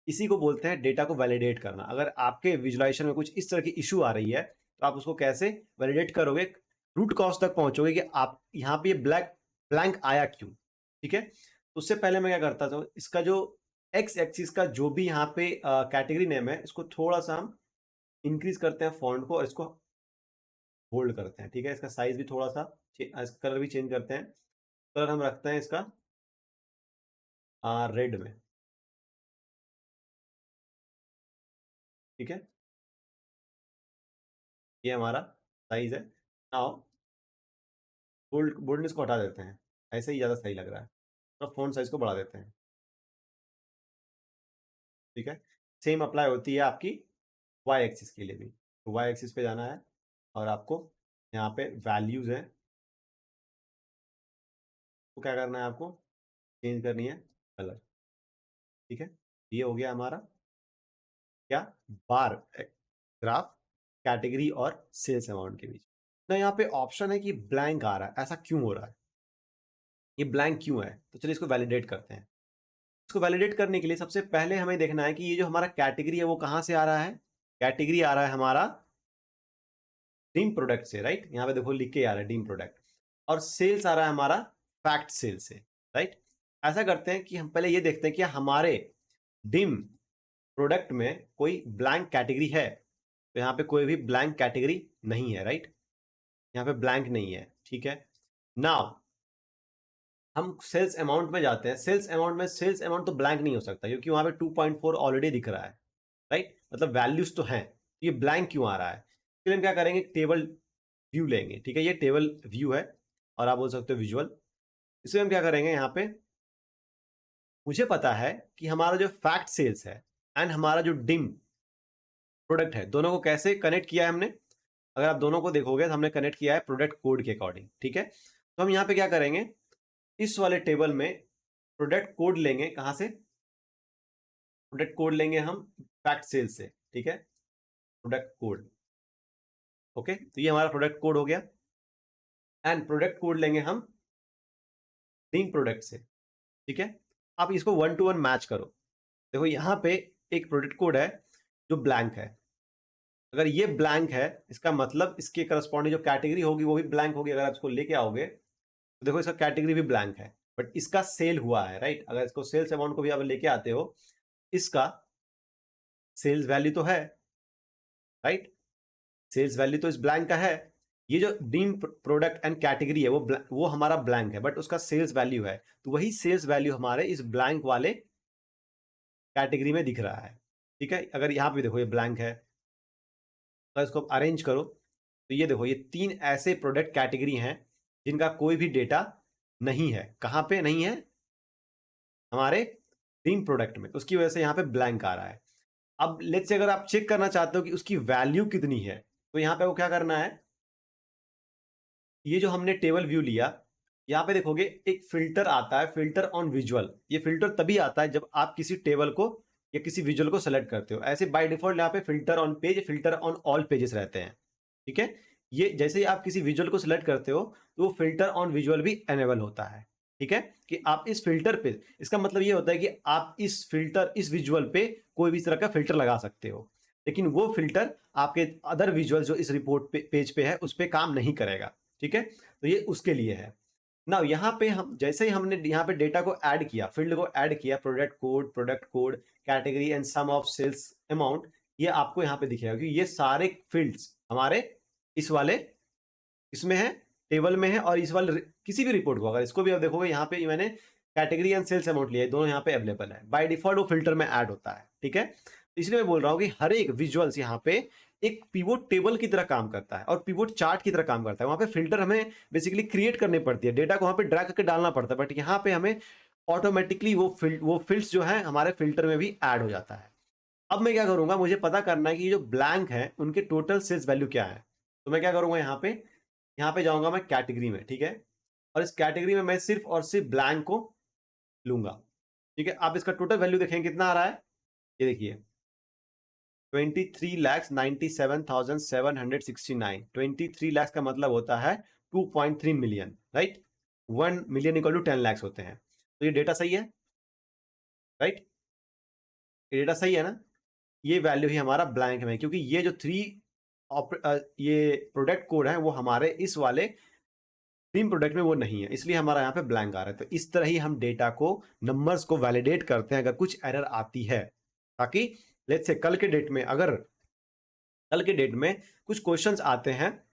इसी को बोलते हैं डेटा को वैलिडेट करना। अगर आपके विजुलाइजेशन में कुछ इस तरह की इशू आ रही है, तो आप उसको कैसे वैलिडेट करोगे, रूट कॉज तक पहुंचोगे कि आप यहाँ पे ब्लैक ब्लैंक आया क्यों। ठीक है, तो उससे पहले मैं क्या करता था, इसका जो एक्स एक्सिस का जो भी यहाँ पे कैटेगरी नेम है, इसको थोड़ा सा हम इंक्रीज करते हैं फॉन्ट को, और इसको होल्ड करते हैं। ठीक है, इसका साइज भी थोड़ा सा, कलर भी चेंज करते हैं। कलर हम रखते हैं इसका रेड में। ठीक है, ये हमारा साइज है। नाउ बोल्डनेस को हटा देते हैं, ऐसे ही ज़्यादा सही लग रहा है, तो फ़ॉन्ट साइज को बढ़ा देते हैं। ठीक है, सेम अप्लाई होती है आपकी वाई एक्सिस के लिए भी। तो वाई एक्सिस पे जाना है, और आपको यहाँ पे वैल्यूज़ है, तो क्या करना है आपको, चेंज करनी है कलर। ठीक है, ये हो गया हमारा क्या, बार ग्राफ कैटेगरी और सेल्स अमाउंट के बीच। ना यहाँ पे ऑप्शन है कि ब्लैंक आ रहा है, ऐसा क्यों हो रहा है, ये ब्लैंक क्यों है? तो चलिए इसको वैलिडेट करते हैं। इसको वैलिडेट करने के लिए सबसे पहले हमें देखना है कि ये जो हमारा कैटेगरी है वो कहाँ से आ रहा है। कैटेगरी आ रहा है हमारा डीम प्रोडक्ट से, राइट। यहाँ पे देखो लिख के आ रहा है डीम प्रोडक्ट, और सेल्स आ रहा है हमारा फैक्ट सेल से, राइट। ऐसा करते हैं कि हम पहले ये देखते हैं कि हमारे डीम प्रोडक्ट में कोई ब्लैंक कैटेगरी है। तो यहाँ पे कोई भी ब्लैंक कैटेगरी नहीं है, राइट। यहाँ पे ब्लैंक नहीं है, ठीक है। नाउ हम सेल्स अमाउंट में जाते हैं। सेल्स अमाउंट में सेल्स अमाउंट तो ब्लैंक नहीं हो सकता, क्योंकि वहां पे 2.4 ऑलरेडी दिख रहा है, राइट। मतलब वैल्यूज तो हैं, ये ब्लैंक क्यों आ रहा है? फिर हम क्या करेंगे, टेबल व्यू लेंगे, ठीक है। ये टेबल व्यू है, और आप बोल सकते हो विजुअल। इसमें हम क्या करेंगे, यहाँ पे मुझे पता है कि हमारा जो फैक्ट सेल्स है एंड हमारा जो डिम प्रोडक्ट है, दोनों को कैसे कनेक्ट किया है हमने। अगर आप दोनों को देखोगे तो हमने कनेक्ट किया है प्रोडक्ट कोड के अकॉर्डिंग, ठीक है। तो हम यहाँ पे क्या करेंगे, इस वाले टेबल में प्रोडक्ट कोड लेंगे। कहां से? प्रोडक्ट कोड लेंगे हम फैक्ट सेल से, ठीक है। Product code, okay. तो ये हमारा प्रोडक्ट कोड हो गया। एंड प्रोडक्ट कोड लेंगे हम डीम प्रोडक्ट से, ठीक है। आप इसको 1 to 1 मैच करो। देखो यहाँ पे एक प्रोडक्ट कोड है जो ब्लैंक है। अगर ये ब्लैंक है, इसका मतलब इसके करस्पॉन्डिंग जो कैटेगरी होगी वो भी ब्लैंक होगी। अगर आप इसको लेके आओगे तो देखो इसका कैटेगरी भी ब्लैंक है, बट इसका सेल हुआ है, राइट। अगर इसको सेल्स अमाउंट को भी आप लेके आते हो, इसका सेल्स वैल्यू तो है, राइट। सेल्स वैल्यू तो इस ब्लैंक का है। ये जो डीम प्रोडक्ट एंड कैटेगरी है वो हमारा ब्लैंक है, बट उसका सेल्स वैल्यू है। तो वही सेल्स वैल्यू हमारे इस ब्लैंक वाले कैटेगरी में दिख रहा है, ठीक है। अगर यहाँ पे देखो ये ब्लैंक है, तो इसको अरेंज करो, तो ये देखो ये 3 ऐसे प्रोडक्ट कैटेगरी हैं जिनका कोई भी डेटा नहीं है। कहाँ पे नहीं है? हमारे डीम प्रोडक्ट में। उसकी वजह से यहाँ पे ब्लैंक आ रहा है। अब लेट्स से अगर आप चेक करना चाहते हो कि उसकी वैल्यू कितनी है, तो यहाँ पे वो क्या करना है, ये जो हमने टेबल व्यू लिया, यहाँ पे देखोगे एक फिल्टर आता है, फिल्टर ऑन विजुअल। ये फिल्टर तभी आता है जब आप किसी टेबल को या किसी विजुअल को सेलेक्ट करते हो। ऐसे बाय डिफॉल्ट यहाँ पे filter on page, filter on all pages रहते हैं, ठीक है। ये जैसे ही आप किसी विजुअल को सिलेक्ट करते हो तो वो फिल्टर ऑन विजुअल भी एनेबल होता है, ठीक है। कि आप इस फिल्टर पे, इसका मतलब ये होता है कि आप इस फिल्टर, इस विजुअल पे कोई भी तरह का फिल्टर लगा सकते हो, लेकिन वो फिल्टर आपके अदर विजुअल जो इस रिपोर्ट पे, पेज पे है, उस पर काम नहीं करेगा, ठीक है। तो ये उसके लिए है ना। यहाँ पे हम जैसे ही हमने यहाँ पे डेटा को ऐड किया, फील्ड को ऐड किया, product code, category and sum of sales amount, ये आपको यहाँ पे दिखेगा क्योंकि ये सारे फील्ड्स हमारे इस वाले इसमें है, टेबल में है। और इस वाले किसी भी रिपोर्ट को अगर इसको भी आप देखोगे, यहाँ पे मैंने कैटेगरी एंड सेल्स अमाउंट लिया है, दोनों यहाँ पे अवेलेबल है। बाय डिफॉल्ट वो फिल्टर में ऐड होता है, ठीक है। इसलिए मैं बोल रहा हूँ कि हर एक विजुअल्स यहाँ पे एक पिवोट टेबल की तरह काम करता है और पिवोट चार्ट की तरह काम करता है। वहां पे फिल्टर हमें बेसिकली क्रिएट करनी पड़ती है, डेटा को वहां पे ड्रैग करके डालना पड़ता है, बट यहाँ पे हमें ऑटोमेटिकली वो फील्ड्स जो है हमारे फिल्टर में भी ऐड हो जाता है। अब मैं क्या करूंगा, मुझे पता करना है कि जो ब्लैंक है उनके टोटल सेल्स वैल्यू क्या है। तो मैं क्या करूंगा, यहाँ पे जाऊंगा मैं कैटेगरी में, ठीक है। और इस कैटेगरी में मैं सिर्फ और सिर्फ ब्लैंक को लूंगा, ठीक है। आप इसका टोटल वैल्यू देखेंगे कितना आ रहा है, ये देखिए 23,97,769। 23 लाख का मतलब होता है 2.3 million, right. 1 million equal to 10 lakh होते हैं। तो ये डेटा सही है, राइट। ये डेटा सही है ना। ये वैल्यू ही हमारा ब्लैंक में, क्योंकि ये जो ये प्रोडक्ट कोड है वो हमारे इस वाले टीम प्रोडक्ट में वो नहीं है, इसलिए हमारा यहाँ पे ब्लैंक आ रहा है। तो इस तरह ही हम डेटा को, नंबर्स को वैलिडेट करते हैं अगर कुछ एरर आती है, ताकि लेट्स से कल के डेट में, अगर कल के डेट में कुछ क्वेश्चंस आते हैं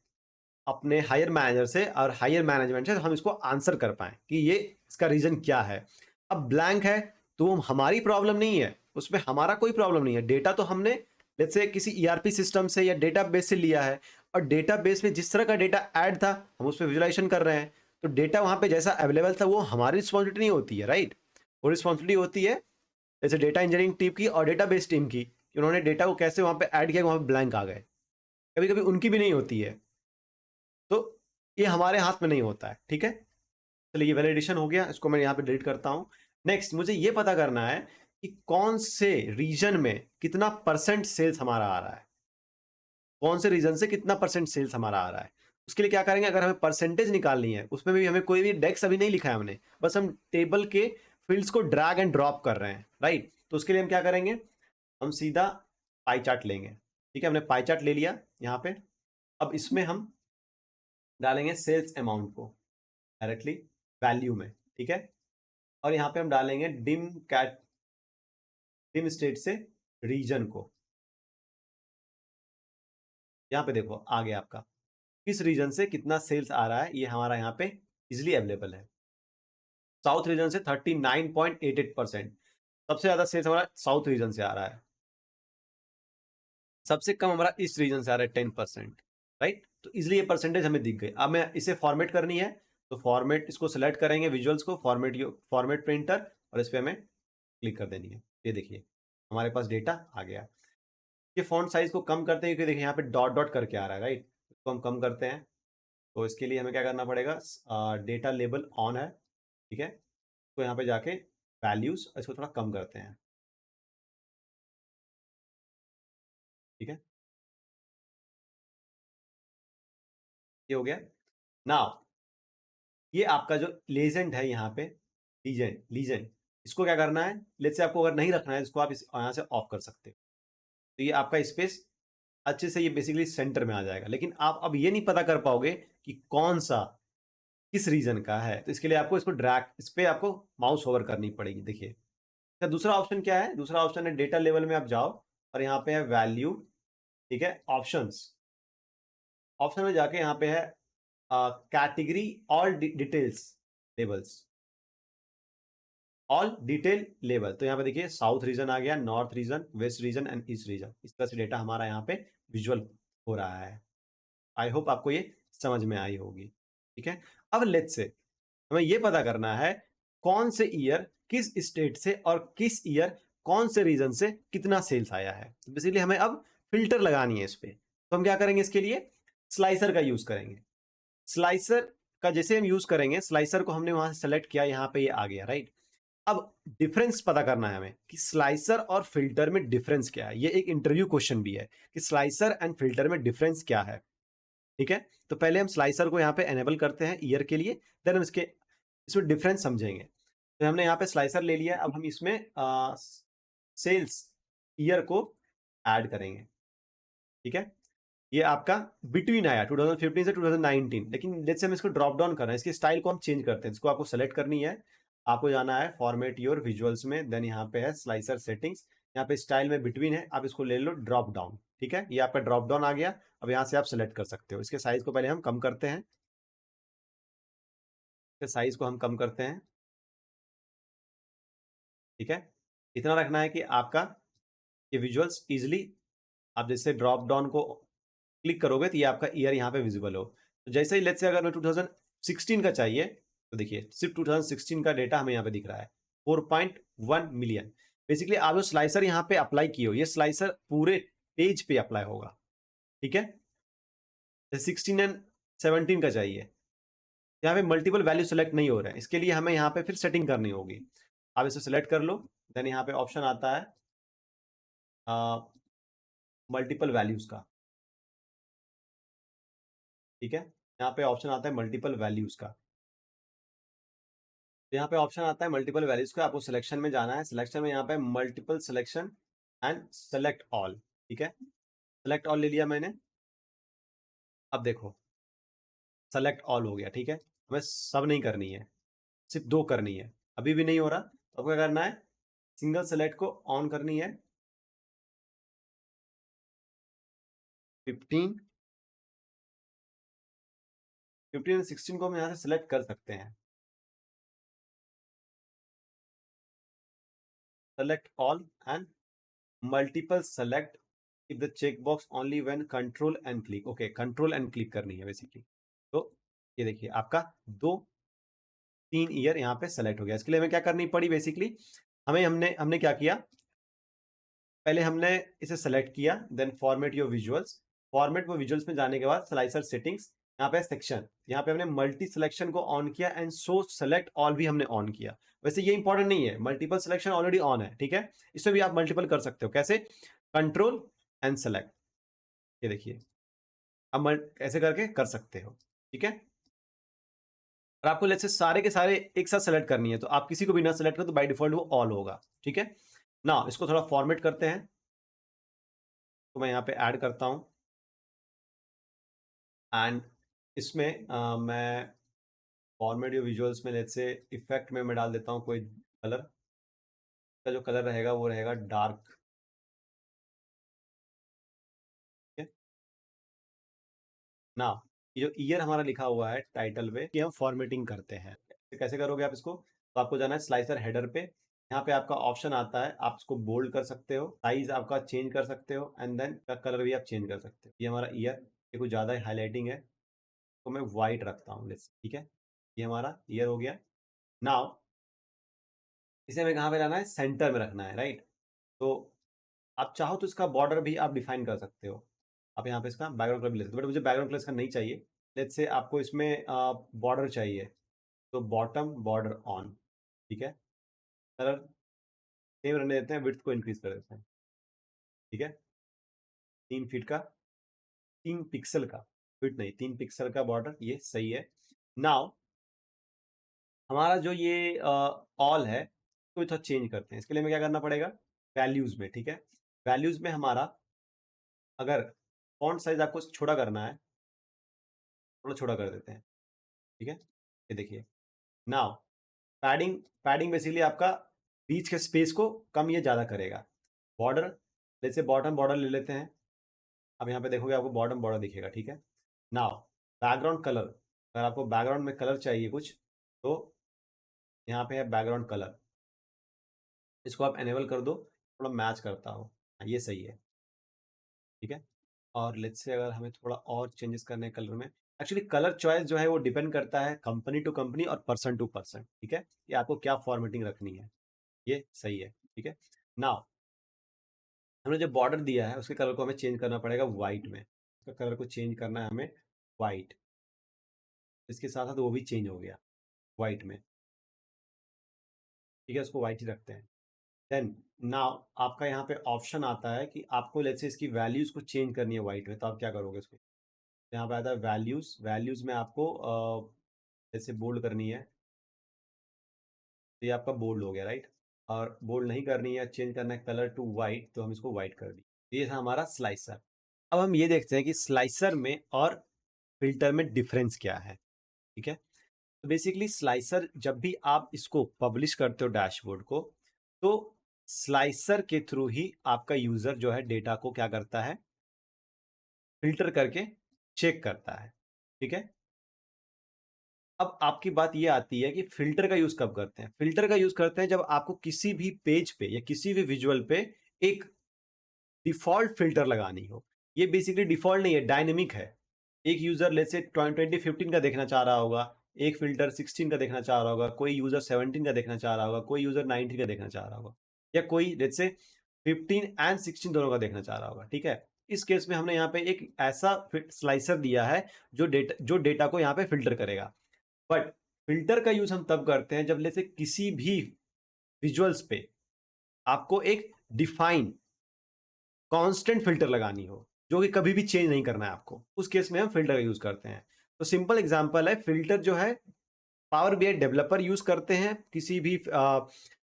अपने हायर मैनेजर से और हायर मैनेजमेंट से, तो हम इसको आंसर कर पाए कि ये इसका रीजन क्या है। अब ब्लैंक है तो हमारी प्रॉब्लम नहीं है, उसमें हमारा कोई प्रॉब्लम नहीं है। डेटा तो हमने लेट्स से किसी ईआरपी सिस्टम से या डेटाबेस से लिया है, और डेटाबेस में जिस तरह का डेटा ऐड था हम उस पर विजुलाइजेशन कर रहे हैं। तो डेटा वहां पे जैसा अवेलेबल था वो हमारी रिस्पॉन्सिबिलिटी नहीं होती है, राइट। वो रिस्पॉन्सिबिलिटी होती है जैसे डेटा इंजीनियरिंग टीम की और डेटाबेस टीम की, कि उन्होंने डेटा को कैसे वहां पे ऐड किया, वहां पे ब्लैंक आ गए। कभी कभी उनकी भी नहीं होती है, तो ये हमारे हाथ में नहीं होता है, ठीक है। चलिए ये वैलिडेशन हो गया, इसको मैं यहाँ पे डिलीट करता हूँ। नेक्स्ट मुझे ये पता करना है कि कौन से रीजन में कितना परसेंट सेल्स हमारा आ रहा है, कौन से रीजन से कितना परसेंट सेल्स हमारा आ रहा है। उसके लिए क्या करेंगे, अगर हमें परसेंटेज निकालनी है, उसमें भी हमें कोई भी डेक्स अभी नहीं लिखा है हमने, बस हम टेबल के फील्ड्स को ड्रैग एंड ड्रॉप कर रहे हैं, राइट। तो उसके लिए हम क्या करेंगे, हम सीधा पाई चार्ट लेंगे, ठीक है। हमने पाई चार्ट ले लिया यहाँ पे, अब इसमें हम डालेंगे सेल्स अमाउंट को डायरेक्टली वैल्यू में, ठीक है। और यहाँ पे हम डालेंगे डिम स्टेट से रीजन को। यहाँ पे देखो आ गया आपका, किस रीजन से कितना सेल्स आ रहा है ये हमारा यहाँ पे इजिली अवेलेबल है। साउथ रीजन से 39.88%, सबसे ज्यादा सेल्स हमारा साउथ रीजन से आ रहा है। सबसे कम हमारा ईस्ट रीजन से आ रहा है 10%, राइट। तो इसलिए ये परसेंटेज हमें दिख गई। अब मैं इसे फॉर्मेट करनी है, तो फॉर्मेट इसको सेलेक्ट करेंगे विजुअल्स को, फॉर्मेट प्रिंटर, और इस पर हमें क्लिक कर देनी है। ये देखिए हमारे पास डेटा आ गया। ये फॉन्ट साइज को कम करते हैं क्योंकि देखिए यहाँ पे डॉट डॉट करके आ रहा है, राइट। इसको हम कम करते हैं, तो इसके लिए हमें क्या करना पड़ेगा, डेटा लेबल ऑन है, ठीक है। तो यहाँ पे जाके वैल्यूज इसको थोड़ा कम करते हैं, ठीक है। ये हो गया। नाउ ये आपका जो लेजेंड है यहाँ पे, लीजेंड लीजेंड, इसको क्या करना है, लेट्स से आपको अगर नहीं रखना है इसको आप यहाँ से ऑफ कर सकते हो। तो ये आपका स्पेस अच्छे से ये बेसिकली सेंटर में आ जाएगा। लेकिन आप अब ये नहीं पता कर पाओगे कि कौन सा किस रीजन का है, तो इसके लिए आपको इसको ड्रैग, इस पे आपको माउस होवर करनी पड़ेगी। देखिए इसका दूसरा ऑप्शन क्या है, दूसरा ऑप्शन है डेटा लेवल में आप जाओ और यहाँ पे है वैल्यू, ठीक है, ऑप्शंस। ऑप्शन में जाके यहाँ पे है category all details levels, all detail level. तो यहाँ पे देखिए साउथ रीजन आ गया, north region, west region and east region. इस तरह से डेटा हमारा यहाँ पे विजुअल हो रहा है। आई होप आपको ये समझ में आई होगी, ठीक है। अब लेट्स से हमें ये पता करना है कौन से ईयर किस स्टेट से और किस ईयर कौन से रीजन से कितना सेल्स आया है। तो बेसिकली हमें अब फिल्टर लगानी है इस पे। तो हम क्या करेंगे, इसके लिए स्लाइसर का यूज करेंगे। स्लाइसर का जैसे हम यूज करेंगे, स्लाइसर को हमने वहां से सेलेक्ट किया, यहाँ पे ये आ गया, राइट। अब डिफरेंस पता करना है हमें कि स्लाइसर और फिल्टर में डिफरेंस क्या है। ये एक इंटरव्यू क्वेश्चन भी है कि स्लाइसर एंड फिल्टर में डिफरेंस क्या है, ठीक है। तो पहले हम स्लाइसर को यहाँ पे एनेबल करते हैं ईयर के लिए, देन हम इसमें डिफरेंस समझेंगे। तो हमने यहाँ पे स्लाइसर ले लिया, अब हम इसमें सेल्स ईयर को ऐड करेंगे, ठीक है। ये आपका बिटवीन आया 2015 से 2019, लेकिन लेट्स से हम इसको ड्रॉप डाउन कर रहे हैं, इसकी स्टाइल को हम चेंज करते हैं। इसको आपको सेलेक्ट करनी है, आपको जाना है फॉर्मेट योर विजुअल्स में, देन यहाँ पे है स्लाइसर सेटिंग्स, यहाँ पे स्टाइल में बिटवीन है, आप इसको ले लो ड्रॉप डाउन, ठीक है। ये आपका ड्रॉप डाउन आ गया। अब यहाँ से आप सेलेक्ट कर सकते हो। इसके साइज को पहले हम कम करते हैं, इसके साइज को हम कम करते हैं, ठीक है। इतना रखना है कि आपका ये विजुअल्स इजिली, आप जैसे ड्रॉप डाउन को क्लिक करोगे तो ये आपका ईयर यहाँ पे विजिबल हो। तो जैसे ही लेट्स से अगर मैं 2016 का चाहिए, तो देखिए सिर्फ 2016 का डेटा हमें यहाँ पे दिख रहा है 4.1 मिलियन। बेसिकली आप जो स्लाइसर यहाँ पे अप्लाई किए हो, ये स्लाइसर पूरे पेज पे अप्लाई होगा, ठीक है। 16 एंड 17 का चाहिए, यहाँ पे मल्टीपल वैल्यू सेलेक्ट नहीं हो रहे हैं, इसके लिए हमें यहाँ पे फिर सेटिंग करनी होगी। आप इसे सेलेक्ट कर लो, देन यहाँ पे ऑप्शन आता है मल्टीपल वैल्यूज का, ठीक है। यहाँ पे ऑप्शन आता है मल्टीपल वैल्यूज का, तो यहाँ पे ऑप्शन आता है मल्टीपल वैल्यूज का। आपको सिलेक्शन में जाना है, सिलेक्शन में यहाँ पे multiple selection and select all, ठीक है। सेलेक्ट ऑल ले लिया मैंने। अब देखो सेलेक्ट ऑल हो गया, ठीक है। हमें सब नहीं करनी है, सिर्फ 2 करनी है। अभी भी नहीं हो रहा तो क्या करना है, सिंगल सेलेक्ट को ऑन करनी है। 15 एंड 16 को हम यहाँ से सिलेक्ट कर सकते हैं, select all and multiple select if the check box only when control and click. Okay, control and click करनी है बेसिकली। तो ये देखिए आपका 2-3 ईयर यहाँ पे सेलेक्ट हो गया। इसके लिए हमें क्या करनी पड़ी, बेसिकली हमने हमने क्या किया, पहले हमने इसे सेलेक्ट किया, then format your visuals, format वो विजुअल्स में जाने के बाद स्लाइसर सेटिंग्स, यहाँ पे सेक्शन, यहाँ पे हमने मल्टी सिलेक्शन को ऑन किया एंड सो सेलेक्ट ऑल भी हमने ऑन किया। वैसे ये इंपॉर्टेंट नहीं है, मल्टीपल सिलेक्शन ऑलरेडी ऑन है, ठीक है। इसमें भी आप मल्टीपल कर सकते हो, कैसे, कंट्रोल एंड सेलेक्ट, ये देखिए अब ऐसे करके कर सकते हो, ठीक है। और आपको लेट्स से सारे के सारे एक साथ सेलेक्ट करनी है, तो आप किसी को भी ना सेलेक्ट करो तो बाय डिफॉल्ट वो ऑल होगा, ठीक है ना। इसको थोड़ा फॉर्मेट करते हैं, तो मैं यहाँ पे ऐड करता हूँ एंड इसमें मैं फॉर्मेट योर विजुअल्स में लेट्स से इफेक्ट में मैं डाल देता हूँ कोई कलर का, जो कलर रहेगा वो रहेगा डार्क। ना ये जो ईयर हमारा लिखा हुआ है टाइटल पे कि हम फॉर्मेटिंग करते हैं, कैसे करोगे आप इसको? तो आपको जाना है स्लाइसर हेडर पे, यहाँ पे आपका ऑप्शन आता है, आप इसको बोल्ड कर सकते हो, साइज आपका चेंज कर सकते हो, एंड देन का कलर भी आप चेंज कर सकते हो। ये हमारा ईयर, ये कुछ ज़्यादा हाईलाइटिंग है तो मैं वाइट रखता हूँ, ठीक है। ये हमारा ईयर हो गया। नाउ इसे हमें कहाँ पे लाना है? सेंटर में रखना है, राइट। तो आप चाहो तो इसका बॉर्डर भी आप डिफाइन कर सकते हो, आप यहाँ पे इसका बैकग्राउंड कलर भी ले सकते हो, बट मुझे बैकग्राउंड कलर इसका नहीं चाहिए। लेट्स से आपको इसमें बॉर्डर चाहिए, तो बॉटम बॉर्डर ऑन, ठीक है। कलर सेम रहने देते हैं, विड्थ को इंक्रीज कर देते हैं, ठीक है। 3 फीट का, 3 पिक्सल का, फिट नहीं 3 पिक्सल का बॉर्डर, ये सही है। नाउ हमारा जो ये ऑल है तो थोड़ा चेंज करते हैं। इसके लिए हमें क्या करना पड़ेगा? वैल्यूज में, ठीक है। वैल्यूज में हमारा अगर फॉन्ट साइज आपको छोटा करना है, थोड़ा छोटा कर देते हैं, ठीक है। ये देखिए, नाउ पैडिंग, पैडिंग बेसिकली आपका बीच के स्पेस को कम या ज़्यादा करेगा। बॉर्डर, जैसे बॉटम बॉर्डर ले लेते हैं, अब यहाँ पे देखोगे आपको बॉटम बॉर्डर दिखेगा, ठीक है। नाउ बैकग्राउंड कलर, अगर आपको बैकग्राउंड में कलर चाहिए कुछ, तो यहाँ पे है बैकग्राउंड कलर, इसको आप एनेबल कर दो, थोड़ा मैच करता हो, ये सही है, ठीक है। और लेट्स से अगर हमें थोड़ा और चेंजेस करने हैं कलर में, एक्चुअली कलर चॉइस जो है वो डिपेंड करता है कंपनी टू कंपनी और पर्सन टू पर्सन, ठीक है, कि आपको क्या फॉर्मेटिंग रखनी है। ये सही है, ठीक है। नाउ हमने जो बॉर्डर दिया है उसके कलर को हमें चेंज करना पड़ेगा वाइट में, उसका कलर को चेंज करना है हमें वाइट, इसके साथ साथ वो भी चेंज हो गया वाइट में, ठीक है। उसको वाइट ही रखते हैं। देन नाउ आपका यहाँ पे ऑप्शन आता है कि आपको लेट्स से इसकी वैल्यूज को चेंज करनी है वाइट में, तो आप क्या करोगे? उसको यहाँ पे आता है वैल्यूज, वैल्यूज में आपको जैसे बोल्ड करनी है, तो ये आपका बोल्ड हो गया, राइट। और बोल्ड नहीं करनी है, चेंज करना है कलर टू वाइट, तो हम इसको वाइट कर दिए। ये था हमारा स्लाइसर। अब हम ये देखते हैं कि स्लाइसर में और फिल्टर में डिफरेंस क्या है, ठीक है। तो बेसिकली स्लाइसर, जब भी आप इसको पब्लिश करते हो डैशबोर्ड को, तो स्लाइसर के थ्रू ही आपका यूजर जो है डेटा को क्या करता है? फिल्टर करके चेक करता है, ठीक है। अब आपकी बात ये आती है कि फिल्टर का यूज कब करते हैं? फिल्टर का यूज करते हैं जब आपको किसी भी पेज पे या किसी भी विजुअल पे एक डिफॉल्ट फिल्टर लगानी हो। ये बेसिकली डिफॉल्ट नहीं है, डायनेमिक है। एक यूजर लेट्स से 2015 का देखना चाह रहा होगा, एक फिल्टर 16 का देखना चाह रहा होगा, कोई यूजर 17 का देखना चाह रहा होगा, कोई यूजर 19 का देखना चाह रहा होगा, या कोई लेट्स से 15 एंड 16 दोनों का देखना चाह रहा होगा, ठीक है। इस केस में हमने यहाँ पे एक ऐसा स्लाइसर दिया है जो डेटा को यहाँ पे फिल्टर करेगा। बट फिल्टर का यूज हम तब करते हैं जब जैसे किसी भी विजुअल्स पे आपको एक डिफाइन कांस्टेंट फिल्टर लगानी हो, जो कि कभी भी चेंज नहीं करना है आपको, उस केस में हम फिल्टर का यूज करते हैं। तो सिंपल एग्जांपल है, फिल्टर जो है पावर बीआई डेवलपर यूज करते हैं किसी भी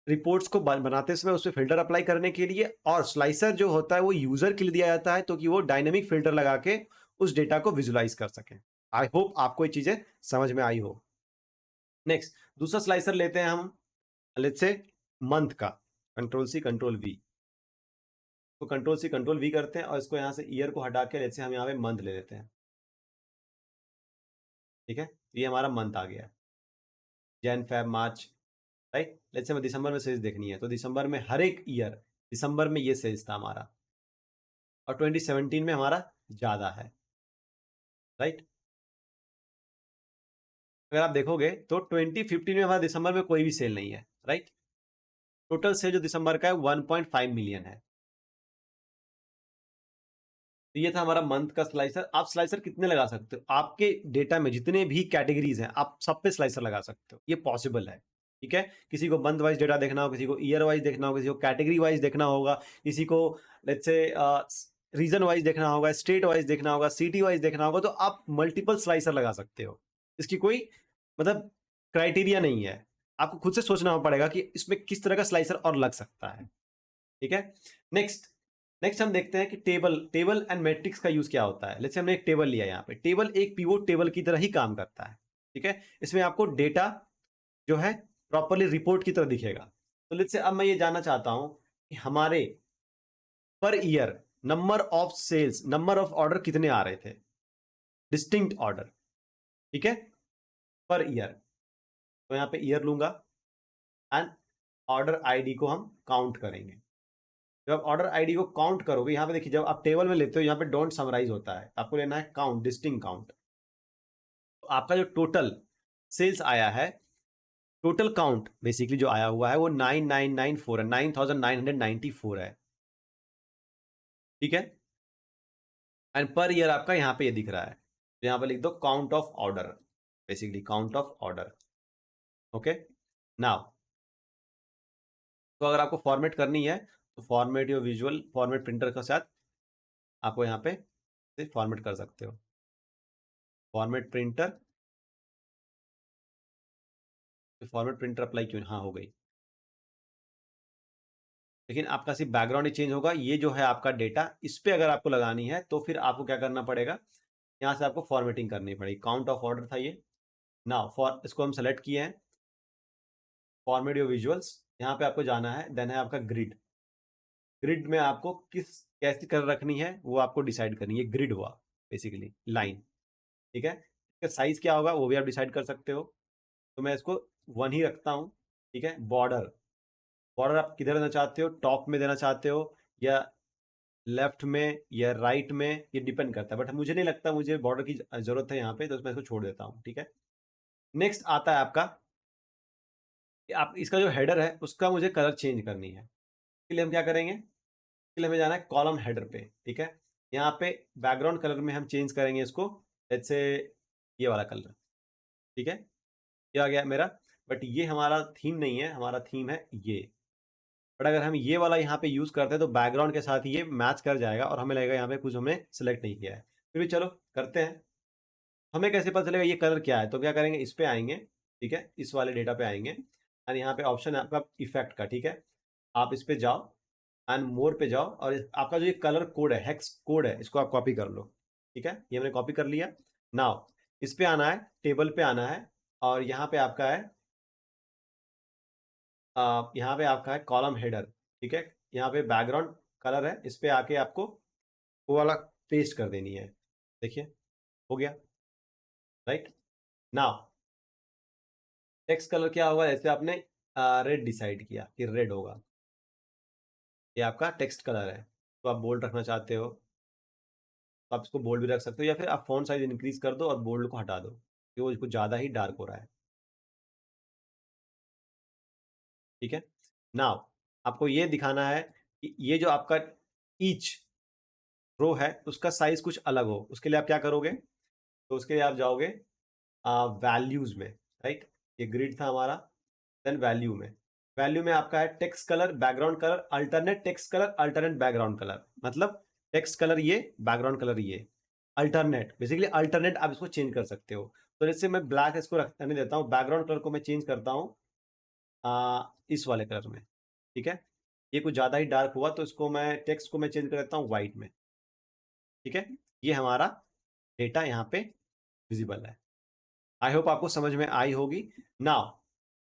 रिपोर्ट्स को बनाते समय उस पर फिल्टर अप्लाई करने के लिए, और स्लाइसर जो होता है वो यूजर के लिए दिया जाता है तो कि वो डायनेमिक फिल्टर लगा के उस डेटा को विजुलाइज कर सके। आई होप आपको ये चीजें समझ में आई हो। नेक्स्ट दूसरा स्लाइसर लेते हैं हम, लेट्स से मंथ का, कंट्रोल सी कंट्रोल वी, तो कंट्रोल सी कंट्रोल वी करते हैं और इसको यहाँ से ईयर को हटा के लेट्स से हम यहाँ पे मंथ ले लेते हैं, ठीक है। ये हमारा मंथ आ गया, Jan Feb March, right. Let's say हमें दिसंबर में सेल्स देखनी है, तो दिसंबर में हर एक ईयर दिसंबर में ये सेल्स था हमारा, और 2017 में हमारा ज्यादा है, राइट। अगर आप देखोगे तो 2015 में हमारा दिसंबर में कोई भी सेल नहीं है, राइट। टोटल सेल जो दिसंबर का है 1.5 मिलियन है। तो ये था हमारा मंथ का स्लाइसर। आप स्लाइसर कितने लगा सकते हो? आपके डेटा में जितने भी कैटेगरीज हैं आप सब पे स्लाइसर लगा सकते हो, ये पॉसिबल है, ठीक है। किसी को मंथ वाइज डेटा देखना हो, किसी को ईयर वाइज देखना हो, किसी को कैटेगरी वाइज देखना होगा, किसी को लेट्स से रीजन वाइज देखना होगा, स्टेट वाइज देखना होगा, सिटी वाइज देखना होगा, तो आप मल्टीपल स्लाइसर लगा सकते हो। इसकी कोई मतलब क्राइटेरिया नहीं है, आपको खुद से सोचना पड़ेगा कि इसमें किस तरह का स्लाइसर और लग सकता है, ठीक है। नेक्स्ट नेक्स्ट हम देखते हैं कि टेबल एंड मैट्रिक्स का यूज क्या होता है। लेट्स से हमने एक टेबल लिया, यहाँ पे टेबल एक पिवोट टेबल की तरह ही काम करता है, ठीक है। इसमें आपको डेटा जो है प्रॉपरली रिपोर्ट की तरह दिखेगा। तो लेट्स से अब मैं ये जानना चाहता हूं कि हमारे per year number of sales, number of order कितने आ रहे थे, डिस्टिंक्ट ऑर्डर, ठीक है, पर ईयर। तो यहां पे ईयर लूंगा एंड ऑर्डर आईडी को हम काउंट करेंगे। जब आप ऑर्डर आईडी को काउंट करोगे, यहां पे देखिए, जब आप टेबल में लेते हो यहाँ पे डोंट समराइज होता है, आपको लेना है काउंट, डिस्टिंक्ट काउंट। तो आपका जो टोटल सेल्स आया है, टोटल काउंट बेसिकली जो आया हुआ है वो 9994 है, 9994 है, ठीक है। एंड पर ईयर आपका यहाँ पे ये दिख रहा है, तो यहाँ पे लिख दो count of order, basically count of order. Okay, now तो अगर आपको फॉर्मेट करनी है तो format your visual format printer के साथ आपको यहाँ पे फॉर्मेट कर सकते हो। Format printer, format printer apply क्यों, हाँ हो गई। लेकिन आपका सिर्फ बैकग्राउंड ही चेंज होगा, ये जो है आपका डेटा, इस पे अगर आपको लगानी है तो फिर आपको क्या करना पड़ेगा, यहाँ से आपको फॉर्मेटिंग करनी पड़ेगी। काउंट ऑफ ऑर्डर था ये। नाउ फॉर इसको हम सेलेक्ट किए हैं, फॉर्मेट योर विजुअल्स, यहाँ पे आपको जाना है, देन है आपका ग्रिड। ग्रिड में आपको किस कैसी कलर रखनी है वो आपको डिसाइड करनी है। ग्रिड हुआ बेसिकली लाइन, ठीक है। इसका साइज क्या होगा वो भी आप डिसाइड कर सकते हो। तो मैं इसको 1 ही रखता हूँ, ठीक है। बॉर्डर, बॉर्डर आप किधर देना चाहते हो, टॉप में देना चाहते हो या लेफ्ट में या राइट में, ये डिपेंड करता है, बट मुझे नहीं लगता मुझे बॉर्डर की जरूरत है यहाँ पे, तो मैं इसको छोड़ देता हूँ, ठीक है। नेक्स्ट आता है आपका कि आप इसका जो हेडर है उसका मुझे कलर चेंज करनी है। इसके लिए हम क्या करेंगे, इसके लिए हमें जाना है कॉलम हेडर पे, ठीक है। यहाँ पे बैकग्राउंड कलर में हम चेंज करेंगे इसको, जैसे ये वाला कलर, ठीक है। ये आ गया मेरा, बट ये हमारा थीम नहीं है, हमारा थीम है ये। बट अगर हम ये वाला यहाँ पे यूज करते हैं तो बैकग्राउंड के साथ ये मैच कर जाएगा और हमें लगेगा यहाँ पे कुछ हमने सेलेक्ट नहीं किया है। फिर भी चलो करते हैं। हमें कैसे पता चलेगा ये कलर क्या है, तो क्या करेंगे, इस पे आएंगे, ठीक है, इस वाले डेटा पे आएंगे एंड यहाँ पे ऑप्शन है आपका इफेक्ट का, ठीक है। आप इस पे जाओ एंड मोर पे जाओ और आपका जो ये कलर कोड है, हेक्स कोड है, इसको आप कॉपी कर लो, ठीक है। ये हमने कॉपी कर लिया। नाउ इस पे आना है, टेबल पे आना है और यहाँ पे आपका है यहाँ पे आपका है कॉलम हेडर, ठीक है। यहाँ पे बैकग्राउंड कलर है, इस पे आके आपको वो वाला पेस्ट कर देनी है। देखिए हो गया, राइट। नाउ टेक्स्ट कलर क्या होगा, जैसे आपने रेड डिसाइड किया कि रेड होगा, ये आपका टेक्स्ट कलर है। तो आप बोल्ड रखना चाहते हो तो आप इसको बोल्ड भी रख सकते हो, या फिर आप फॉन्ट साइज इंक्रीज कर दो और बोल्ड को हटा दो कि वो कुछ ज़्यादा ही डार्क हो रहा है, ठीक है। नाउ आपको ये दिखाना है कि ये जो आपका ईच रो है उसका साइज कुछ अलग हो। उसके लिए आप क्या करोगे, तो उसके लिए आप जाओगे वैल्यूज में, राइट। ये ग्रिड था हमारा, देन वैल्यू में, वैल्यू में आपका है text colour, background colour, alternate text colour, alternate background colour. मतलब टेक्स्ट कलर ये, बैकग्राउंड कलर ये, अल्टरनेट बेसिकली अल्टरनेट आप इसको चेंज कर सकते हो। तो जैसे मैं ब्लैक इसको रखने देता हूँ, बैकग्राउंड कलर को मैं चेंज करता हूँ इस वाले कलर में, ठीक है। ये कुछ ज़्यादा ही डार्क हुआ तो इसको मैं टेक्स्ट को मैं चेंज कर देता हूँ व्हाइट में, ठीक है। ये हमारा डेटा यहाँ पे विजिबल है। आई होप आपको समझ में आई होगी। नाउ